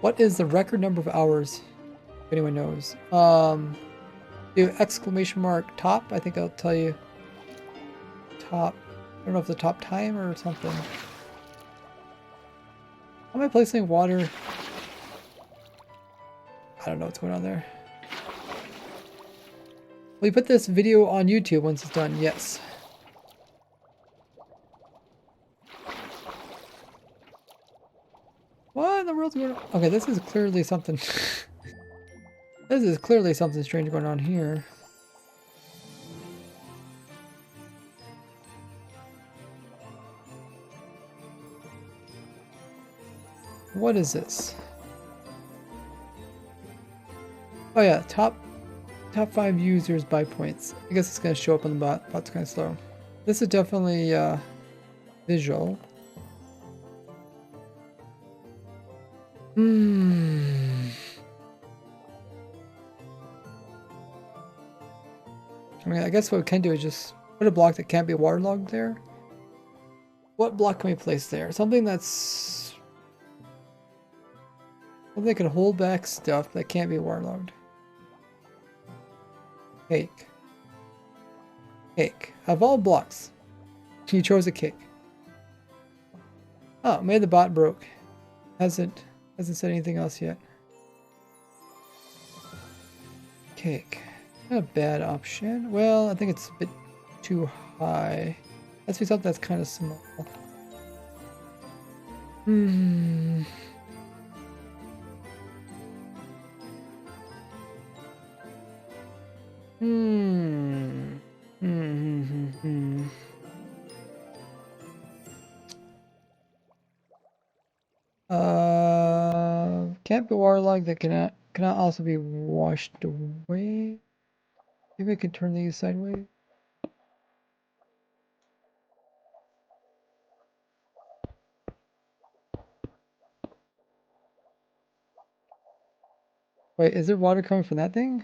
What is the record number of hours? If anyone knows. Do exclamation mark top. I think I'll tell you. Top. I don't know if the top time or something. How am I placing water? I don't know what's going on there. Will you put this video on YouTube once it's done? Yes. What in the world's going on? Okay, this is clearly something. This is clearly something strange going on here. What is this? Oh yeah, top 5 users by points. I guess it's gonna show up on the bot. Bot's kind of slow. This is definitely visual. I mean, I guess what we can do is just put a block that can't be waterlogged there. What block can we place there? Something that's... something that can hold back stuff that can't be waterlogged. Cake. Cake. Of all blocks, you chose a cake. Oh, maybe the bot broke. Hasn't said anything else yet. Cake. Not a bad option. Well, I think it's a bit too high. Let's do something that's kind of small. Can't be waterlogged. That cannot also be washed away. Maybe I can turn these sideways. Wait, is there water coming from that thing?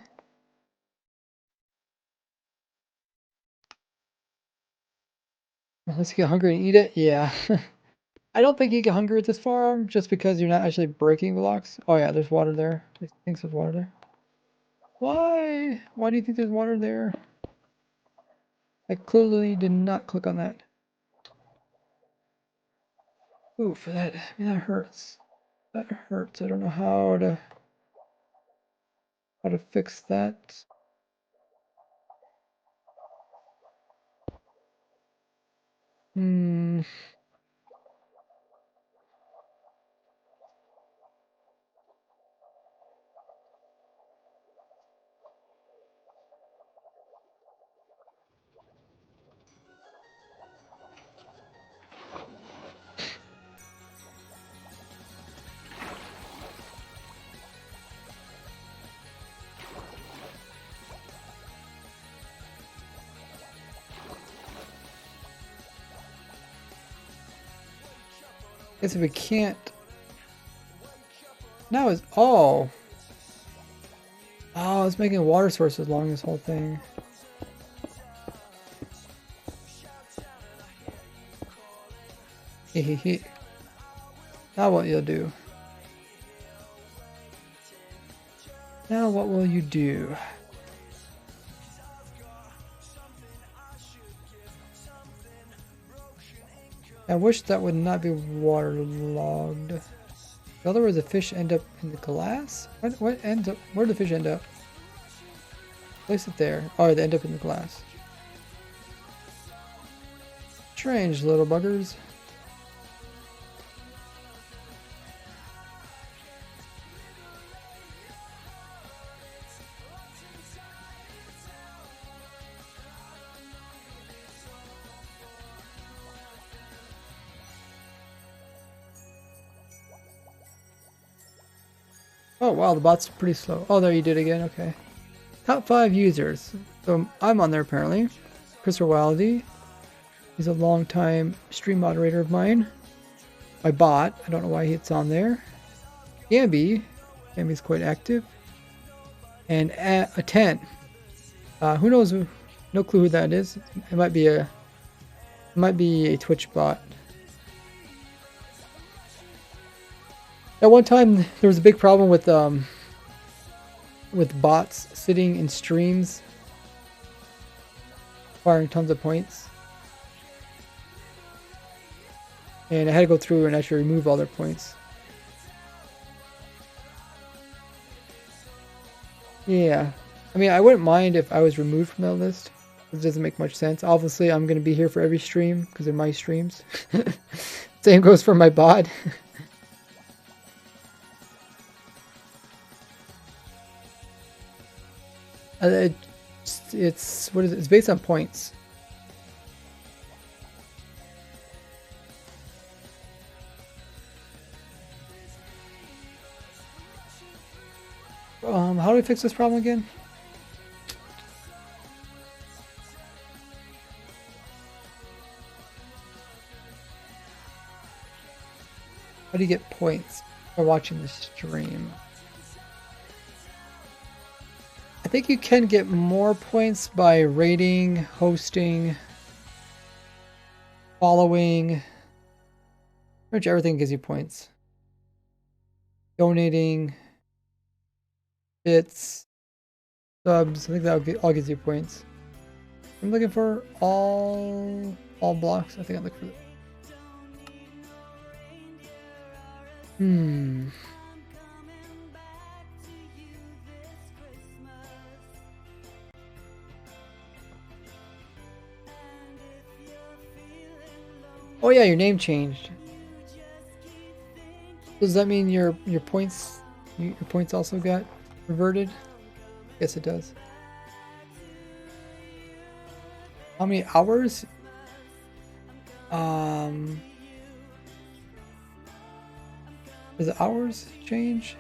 Unless you get hungry and eat it? Yeah. I don't think you get hungry at this farm just because you're not actually breaking blocks. Oh yeah, there's water there. I think there's water there. Why? Why do you think there's water there? I clearly did not click on that. Ooh, for that, I mean, that hurts. That hurts. I don't know how to fix that. Guess if we can't... Now is... Oh! Oh, it's making water sources along this whole thing. Hehehe. Now what you'll do? Now what will you do? I wish that would not be waterlogged. In other words, the fish end up in the glass? What ends up? Where do the fish end up? Place it there. Oh, they end up in the glass. Strange little buggers. Oh wow, the bot's pretty slow. Oh, there you did again. Okay. Top 5 users. So I'm on there apparently. Christopher Wildy. He's a longtime stream moderator of mine. My bot. I don't know why it's on there. Gamby. Gamby's quite active. And a 10. Who knows? No clue who that is. It might be a Twitch bot. At one time, there was a big problem with bots sitting in streams, acquiring tons of points, and I had to go through and actually remove all their points. Yeah, I mean, I wouldn't mind if I was removed from that list. It doesn't make much sense. Obviously, I'm going to be here for every stream because they're my streams. Same goes for my bot. It's what is it? It's based on points. How do we fix this problem again? How do you get points for watching the stream? I think you can get more points by rating, hosting, following. Pretty much everything gives you points. Donating, bits, subs. I think that all gives you points. I'm looking for all blocks. I think I'm looking for that. Oh yeah, your name changed. Does that mean your points also got reverted? Yes, it does. How many hours? Does the hours change?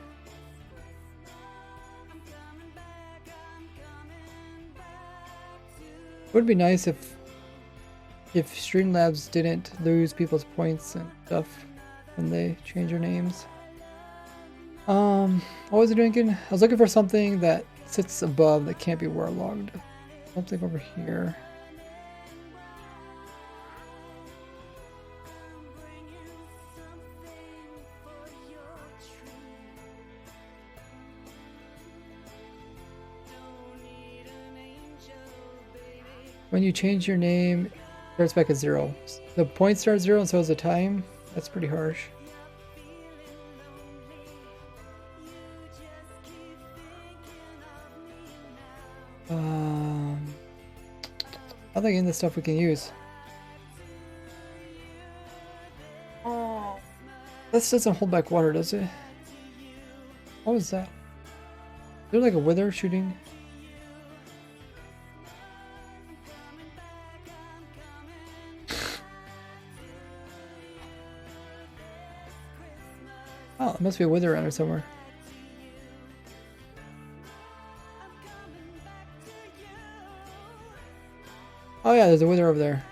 It would be nice if Streamlabs didn't lose people's points and stuff when they change their names. What was I doing again? I was looking for something that sits above that can't be waterlogged. Something over here. When you change your name, it starts back at 0. The points start at 0 and so is the time. That's pretty harsh. I think in this stuff we can use. Oh, this doesn't hold back water, does it? What was that? Is there like a wither shooting? Oh, it must be a wither around here somewhere. Oh yeah, there's a wither over there.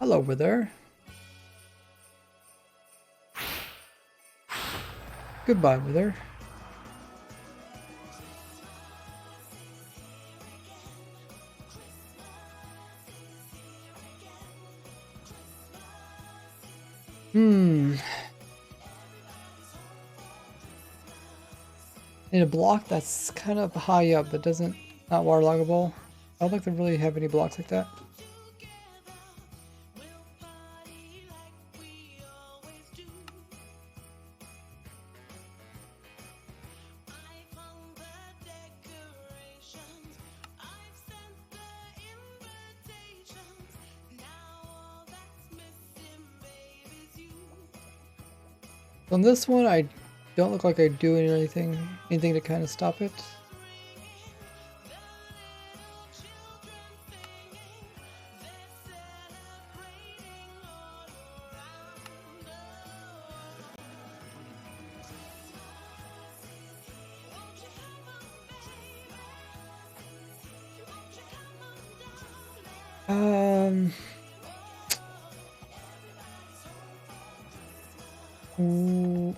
Hello, Wither. Goodbye, Wither. Need a block that's kind of high up that doesn't not waterloggable. I don't think they really have any blocks like that. On this one, I don't look like I do anything to kind of stop it.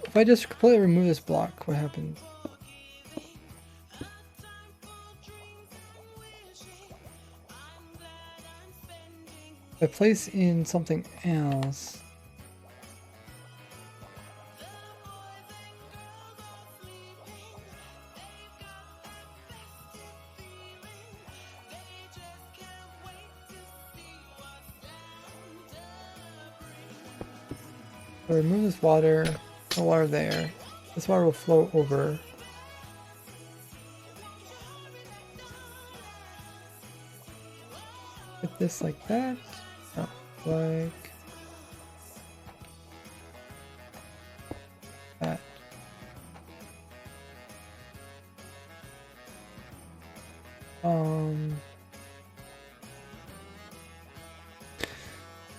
If I just completely remove this block, what happens? If I place in something else. So remove this water, the water there. This water will flow over. Put this like that. Oh, like that.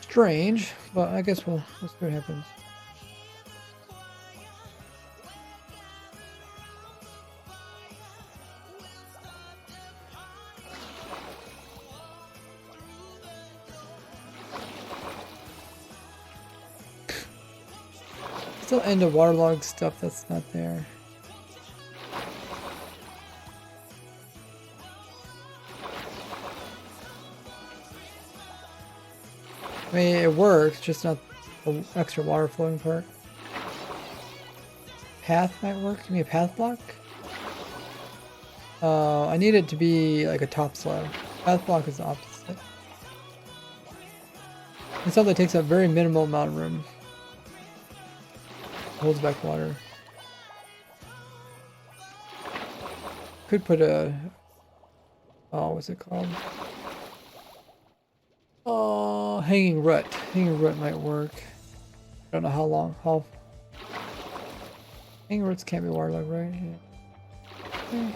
Strange, but I guess we'll see what happens. Still end of waterlogged stuff that's not there. I mean, it works, just not the extra water flowing part. Path might work. Give me a path block. I need it to be like a top slab. Path block is the opposite. It's something that takes up very minimal amount of room. Holds back water. Could put a... Oh, what's it called? Oh, hanging rut. Hanging rut might work. I don't know how long. Hanging ruts can't be waterlogged, right? Yeah. Okay.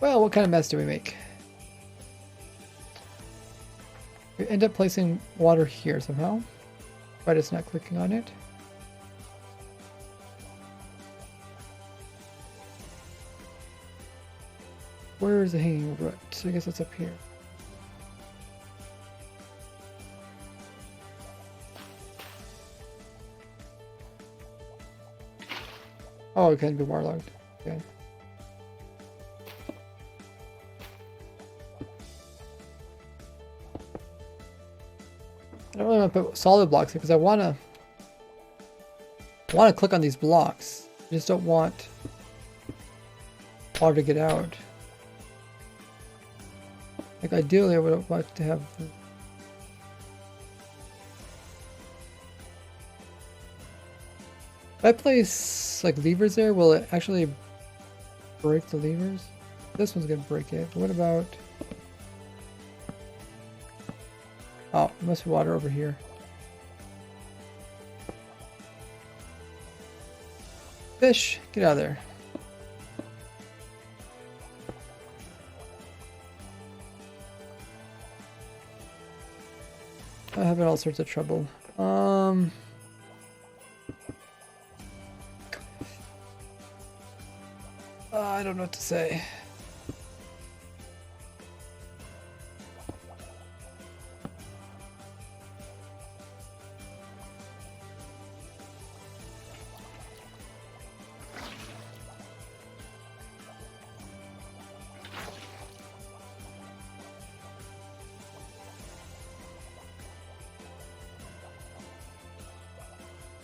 Well, what kind of mess do we make? We end up placing water here somehow, but it's not clicking on it. Where is the hanging root? I guess it's up here. Oh, it can be waterlogged. Okay. I don't really want to put solid blocks here because I want to click on these blocks. I just don't want water to get out. Like ideally, I would like to have. If I place like levers there, will it actually break the levers? This one's gonna break it. But what about? Oh, there must be water over here. Fish, get out of there. I'm having all sorts of trouble. I don't know what to say.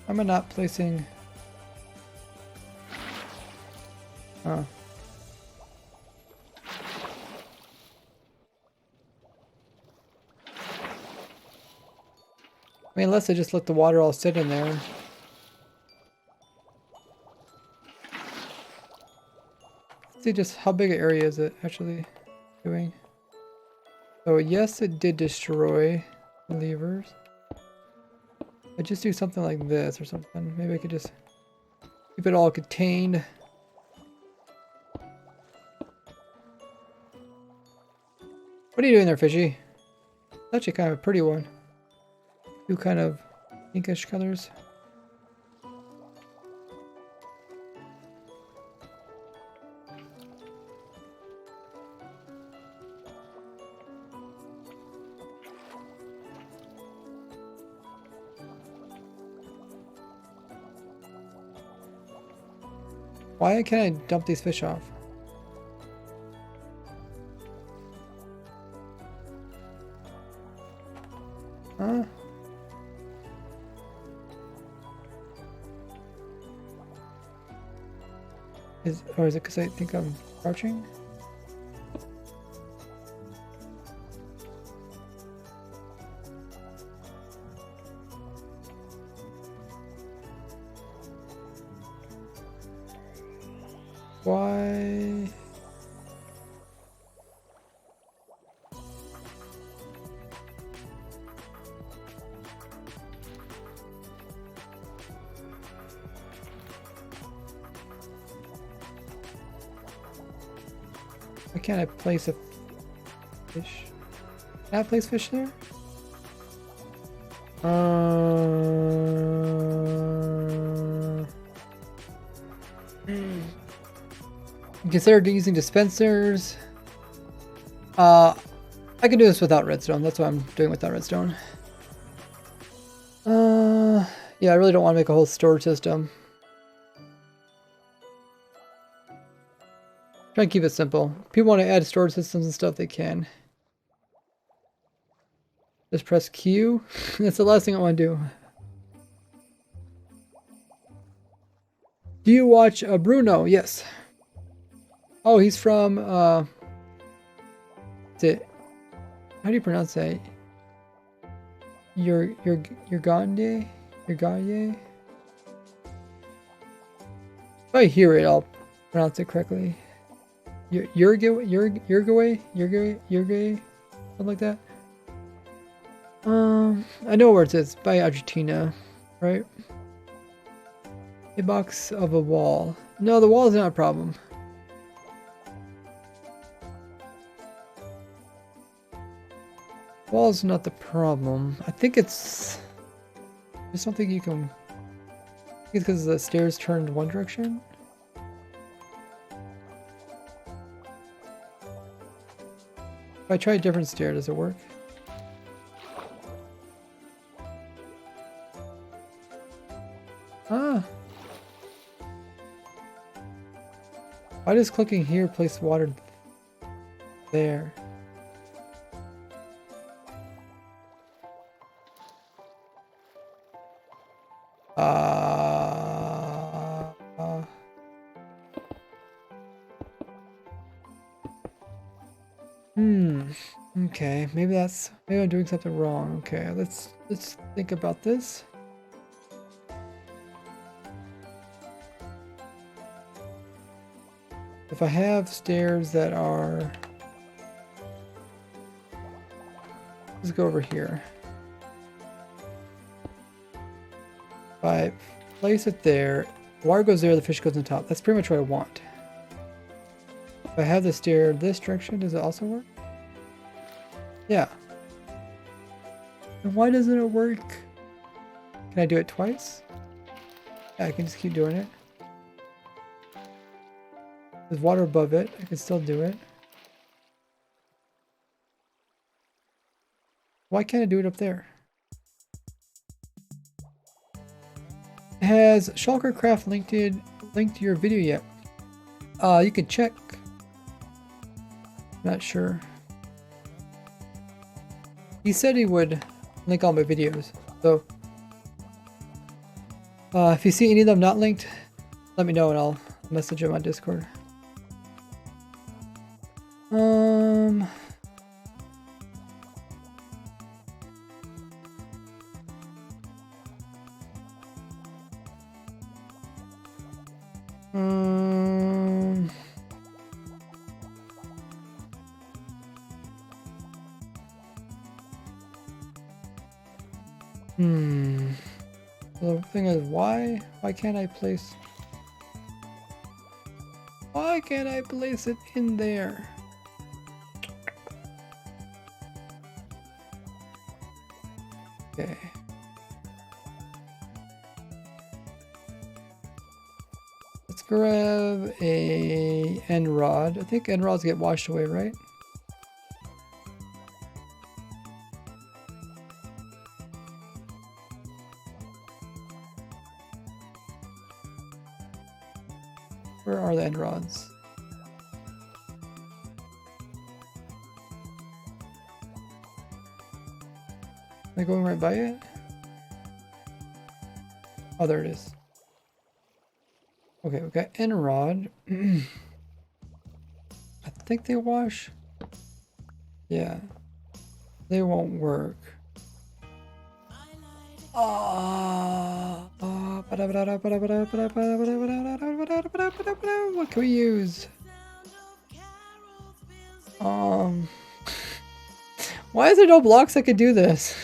Am I not placing? Oh. I mean, unless I just let the water all sit in there. Let's see just how big an area is it actually doing. So yes, it did destroy the levers. I just do something like this or something. Maybe I could just keep it all contained. What are you doing there, fishy? It's actually kind of a pretty one. Two kind of pinkish colors. Why can't I dump these fish off? Huh? Or is it because I think I'm crouching? Why? Why can't I place a fish? Can I place fish there? Consider using dispensers. I can do this without redstone. That's why I'm doing without redstone. Yeah, I really don't want to make a whole storage system. Try and keep it simple. If people want to add storage systems and stuff, they can. Just press Q. That's the last thing I want to do. Do you watch Bruno? Yes. Oh, he's from is it, how do you pronounce that? Your Gande? Your Gaye? If I hear it, I'll pronounce it correctly. Uruguay, something like that. I know where it is, by Argentina, right? A box of a wall. No, the wall is not a problem. Wall is not the problem. I think it's just something you can. I think it's because the stairs turned one direction. If I try a different stair, does it work? Ah. Why does clicking here place water there? Okay, maybe I'm doing something wrong. Okay, let's think about this. If I have stairs that are, let's go over here. If I place it there, water goes there, the fish goes on top. That's pretty much what I want. If I have the stair this direction, does it also work? Yeah. And why doesn't it work? Can I do it twice? Yeah, I can just keep doing it. There's water above it. I can still do it. Why can't I do it up there? Has Shulker Craft linked to your video yet? You can check. Not sure. He said he would link all my videos. So if you see any of them not linked, let me know and I'll message him on Discord. The thing is, why can't I place? Why can't I place it in there? Okay. Let's grab a end rod. I think end rods get washed away, right? Where are the end rods? Am I going right by it? Oh, there it is. Okay, we got end rod. I think they wash. Yeah, they won't work. What can we use? Why is there no blocks that could do this?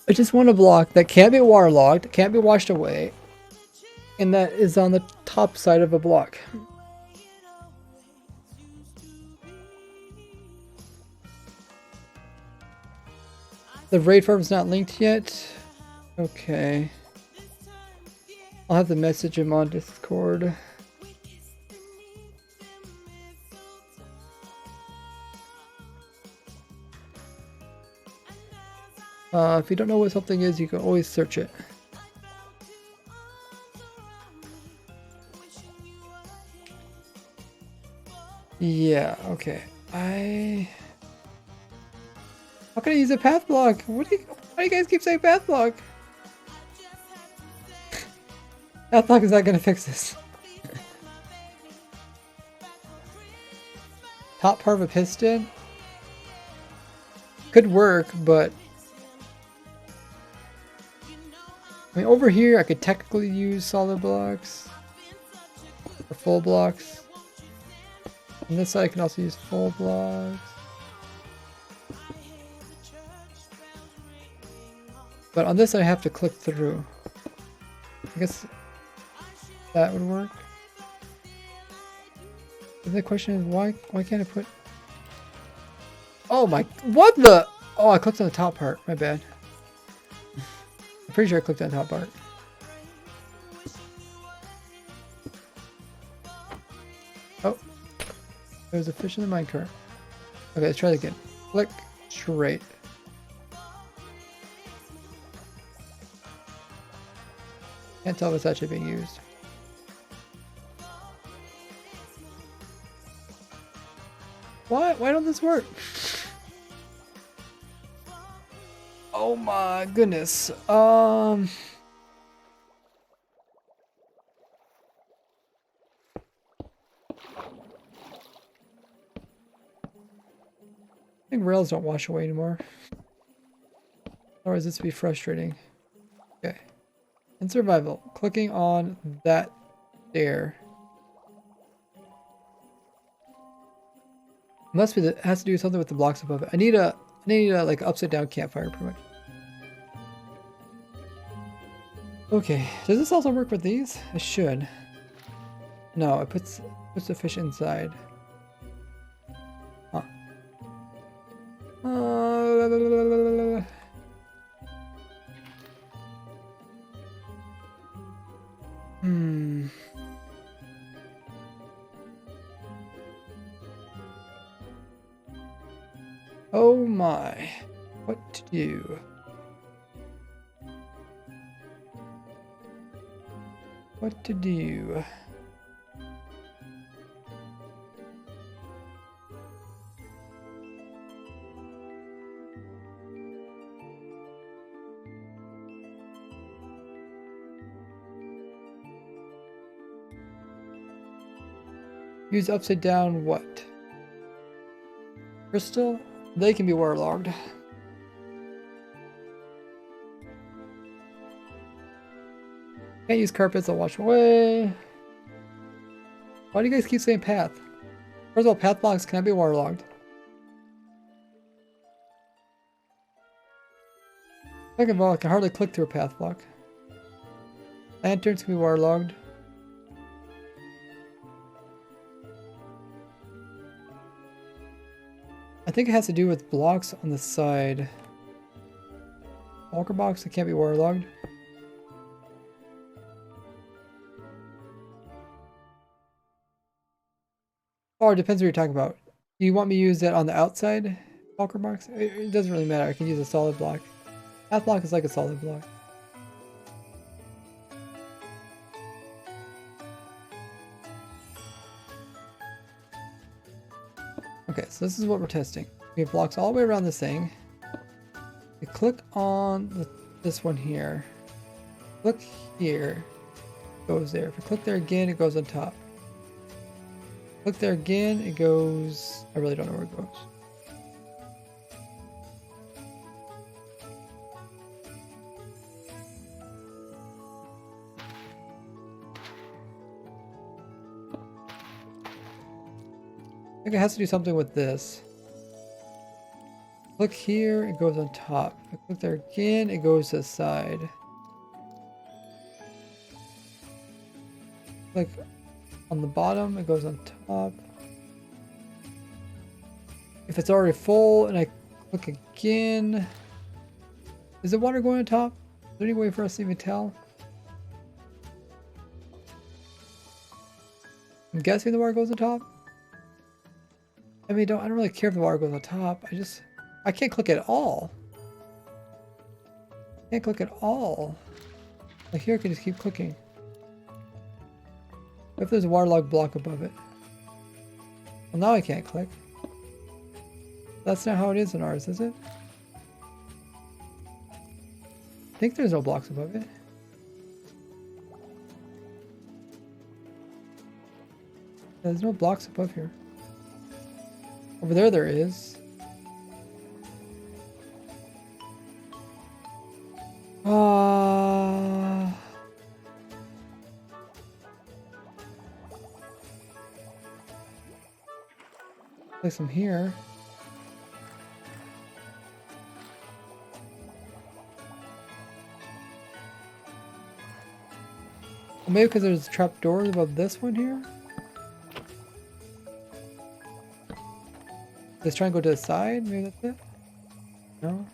I just want a block that can't be waterlogged, can't be washed away, and that is on the top side of a block. The raid farm's not linked yet. Okay. I'll have to message him on Discord. If you don't know what something is, you can always search it. Yeah, okay. How can I use a path block? Why do you guys keep saying path block? Path block is not gonna fix this. Top part of a piston? Could work, but I mean, over here I could technically use solid blocks or full blocks. On this side I can also use full blocks. But on this I have to click through. I guess that would work. But the question is why can't I put... Oh my... What the... Oh, I clicked on the top part. My bad. I'm pretty sure I clicked on the top part. Oh. There's a fish in the minecart. Okay, let's try it again. Click straight. Can't tell if it's actually being used. What? Why don't this work? Oh my goodness. I think rails don't wash away anymore. Otherwise this would be frustrating. Okay. In survival, clicking on that stair. Must be has to do something with the blocks above it. I need a like upside down campfire pretty much. Okay, does this also work with these? It should. No, it puts the fish inside. Huh. Oh my. What to do? What to do? Use upside down what? Crystal? They can be waterlogged. Can't use carpets, I'll wash away. Why do you guys keep saying path? First of all, path blocks cannot be waterlogged. Second of all, I can hardly click through a path block. Lanterns can be waterlogged. I think it has to do with blocks on the side. Walker box, it can't be waterlogged. Or it depends what you're talking about. Do you want me to use that on the outside Walker box? It doesn't really matter. I can use a solid block. Path block is like a solid block. Okay, so this is what we're testing. We have blocks all the way around this thing. We click on this one here. Click here, goes there. If we click there again, it goes on top. Click there again, it goes... I really don't know where it goes. I think it has to do something with this. Click here, it goes on top. If I click there again, it goes to the side. Click on the bottom, it goes on top. If it's already full and I click again, is the water going on top? Is there any way for us to even tell? I'm guessing the water goes on top. I mean, I don't really care if the water goes on top. I can't click at all. Can't click at all. Like here, I can just keep clicking. What if there's a waterlogged block above it? Well, now I can't click. That's not how it is in ours, is it? I think there's no blocks above it. There's no blocks above here. Over there is. Place them here. Well, maybe because there's trapdoors above this one here. Let's try and go to the side. Maybe that's it. No.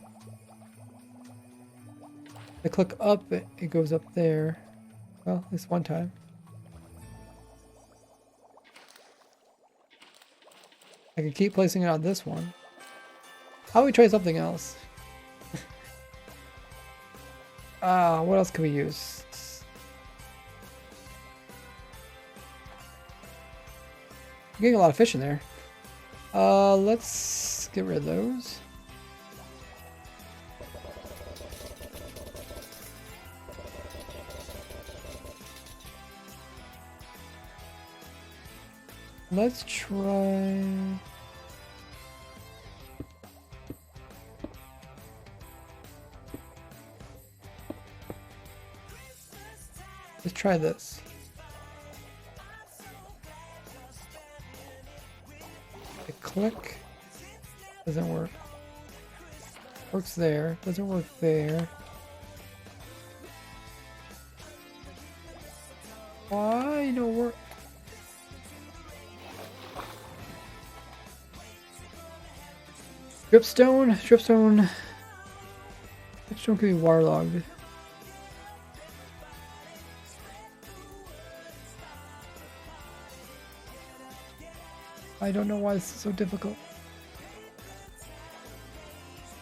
I click up, it goes up there. Well, at least one time. I can keep placing it on this one. How about we try something else? What else can we use? I'm getting a lot of fish in there. Let's get rid of those. Let's try... Let's try this. I click. Doesn't work. Works there. Doesn't work there. Why don't work? Dripstone. Dripstone. Dripstone can be waterlogged. I don't know why this is so difficult.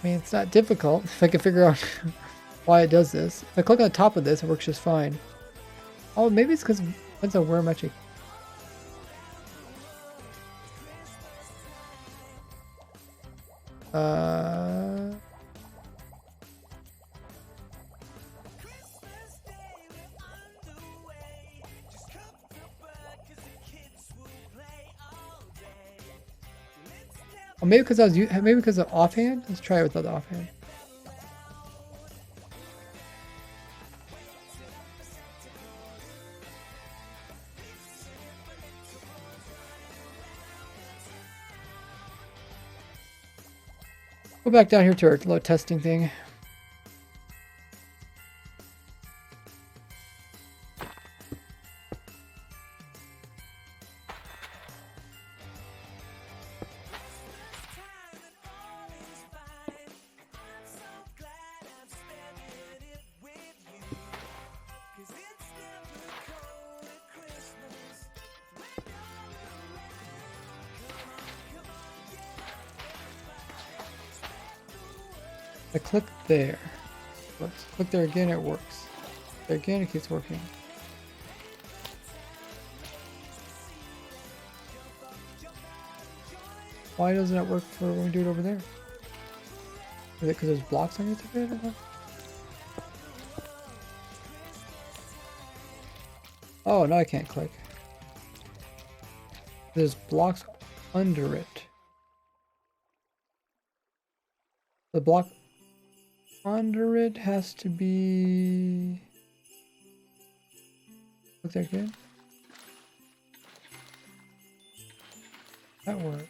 I mean, it's not difficult if I can figure out why it does this. If I click on top of this, it works just fine. Oh, maybe it's because depends on where I'm actually. Oh, maybe because maybe because of offhand. Let's try it without the offhand. Go back down here to our little testing thing. I click there. Works. Click there again, it works. There again, it keeps working. Why doesn't it work for when we do it over there? Is it because there's blocks underneath of it? Oh, now I can't click. There's blocks under it. The block under it has to be... Look there again. That worked.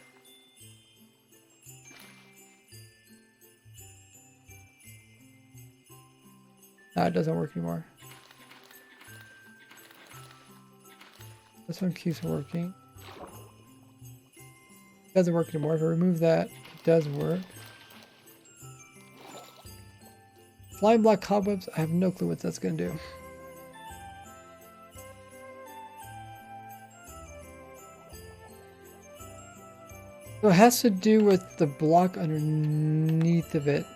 It doesn't work anymore. This one keeps working. It doesn't work anymore. If I remove that, it does work. Flying block cobwebs, I have no clue what that's going to do. So it has to do with the block underneath of it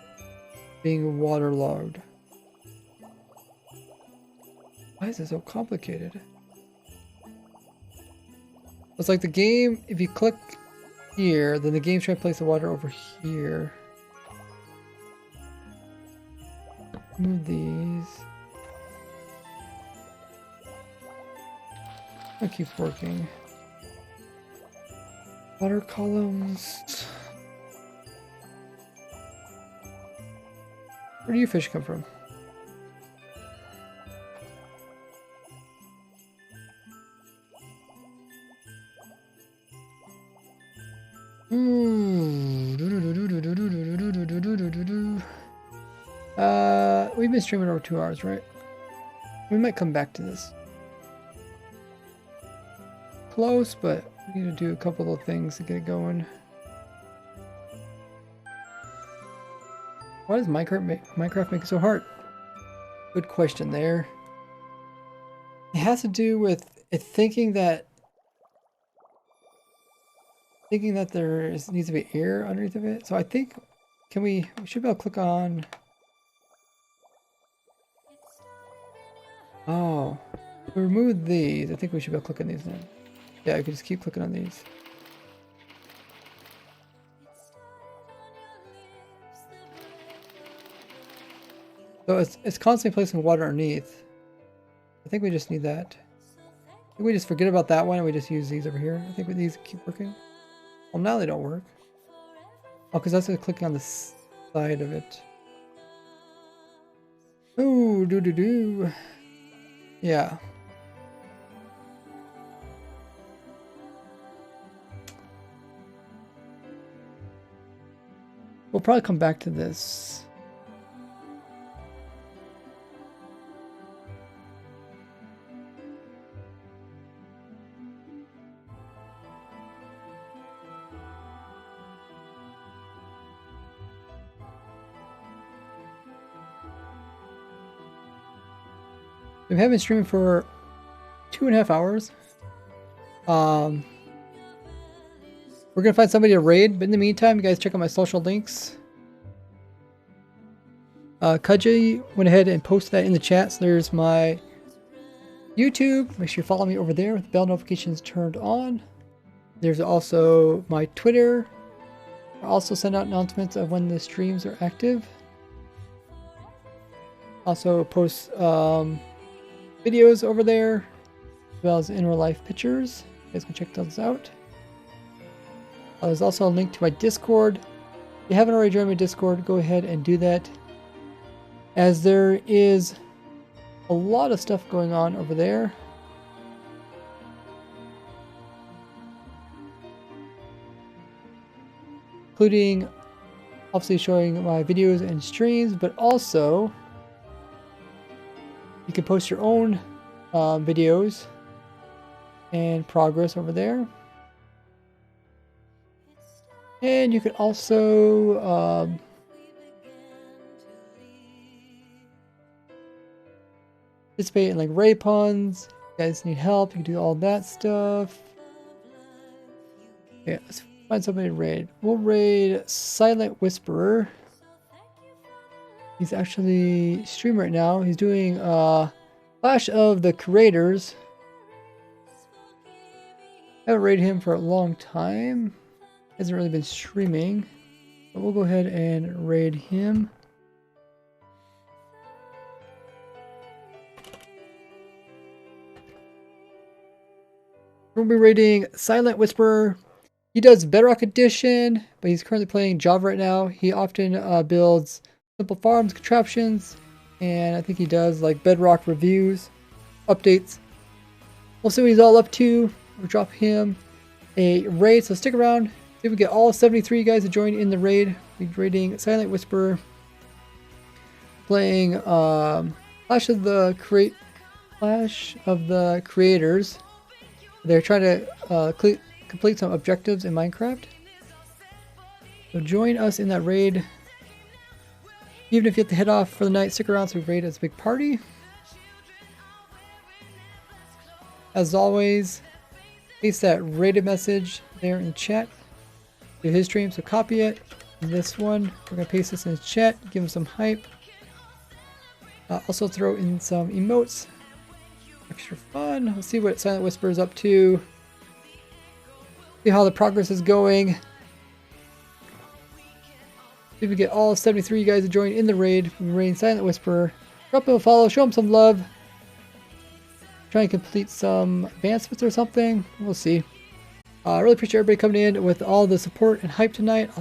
being waterlogged. Why is it so complicated? It's like the game, if you click here, then the game's trying to place the water over here. Move these. That keeps working. Water columns. Where do you fish come from? We've been streaming over 2 hours, right? We might come back to this. Close, but we need to do a couple of things to get it going. Why does Minecraft make it so hard? Good question there. It has to do with it thinking that there needs to be air underneath of it. So I think, we should be able to click on. Oh, we remove these. I think we should be able to click on these then. Yeah, I can just keep clicking on these. So it's constantly placing water underneath. I think we just need that. I think we just forget about that one and we just use these over here. I think these keep working. Well, now they don't work. Oh, because that's clicking on the side of it. Ooh, do. Yeah. We'll probably come back to this. We have been streaming for 2.5 hours. We're gonna find somebody to raid, but in the meantime, you guys check out my social links. Kaji went ahead and posted that in the chat. So there's my YouTube. Make sure you follow me over there with bell notifications turned on. There's also my Twitter. I also send out announcements of when the streams are active. Also post videos over there, as well as in real life pictures. You guys can check those out. There's also a link to my Discord. If you haven't already joined my Discord, go ahead and do that, as there is a lot of stuff going on over there. Including obviously showing my videos and streams, but also you can post your own videos and progress over there. And you can also participate in like raid puns. If you guys need help, you can do all that stuff. Yeah, let's find somebody to raid. We'll raid Silent Whisperer. He's actually streaming right now. He's doing Clash of the Creators. I haven't raided him for a long time. Hasn't really been streaming. But we'll go ahead and raid him. We'll be raiding Silent Whisperer. He does Bedrock Edition, but he's currently playing Java right now. He often builds simple farms, contraptions, and I think he does like Bedrock reviews, updates. We'll see what he's all up to. We'll drop him a raid, so stick around. See if we get all 73 guys to join in the raid. We're raiding Silent Whisperer, playing Clash of the Creators. They're trying to complete some objectives in Minecraft. So join us in that raid. Even if you have to head off for the night, stick around so we raid as a big party. As always, paste that rated message there in the chat to his stream, so copy it. And this one, we're going to paste this in his chat, give him some hype. Also throw in some emotes. Extra fun. Let's see what Silent Whisper is up to. See how the progress is going. See if we get all 73 guys to join in the raid. We're raiding Silent Whisperer. Drop him a follow, show him some love. Try and complete some advancements or something. We'll see. I really appreciate everybody coming in with all the support and hype tonight. I'll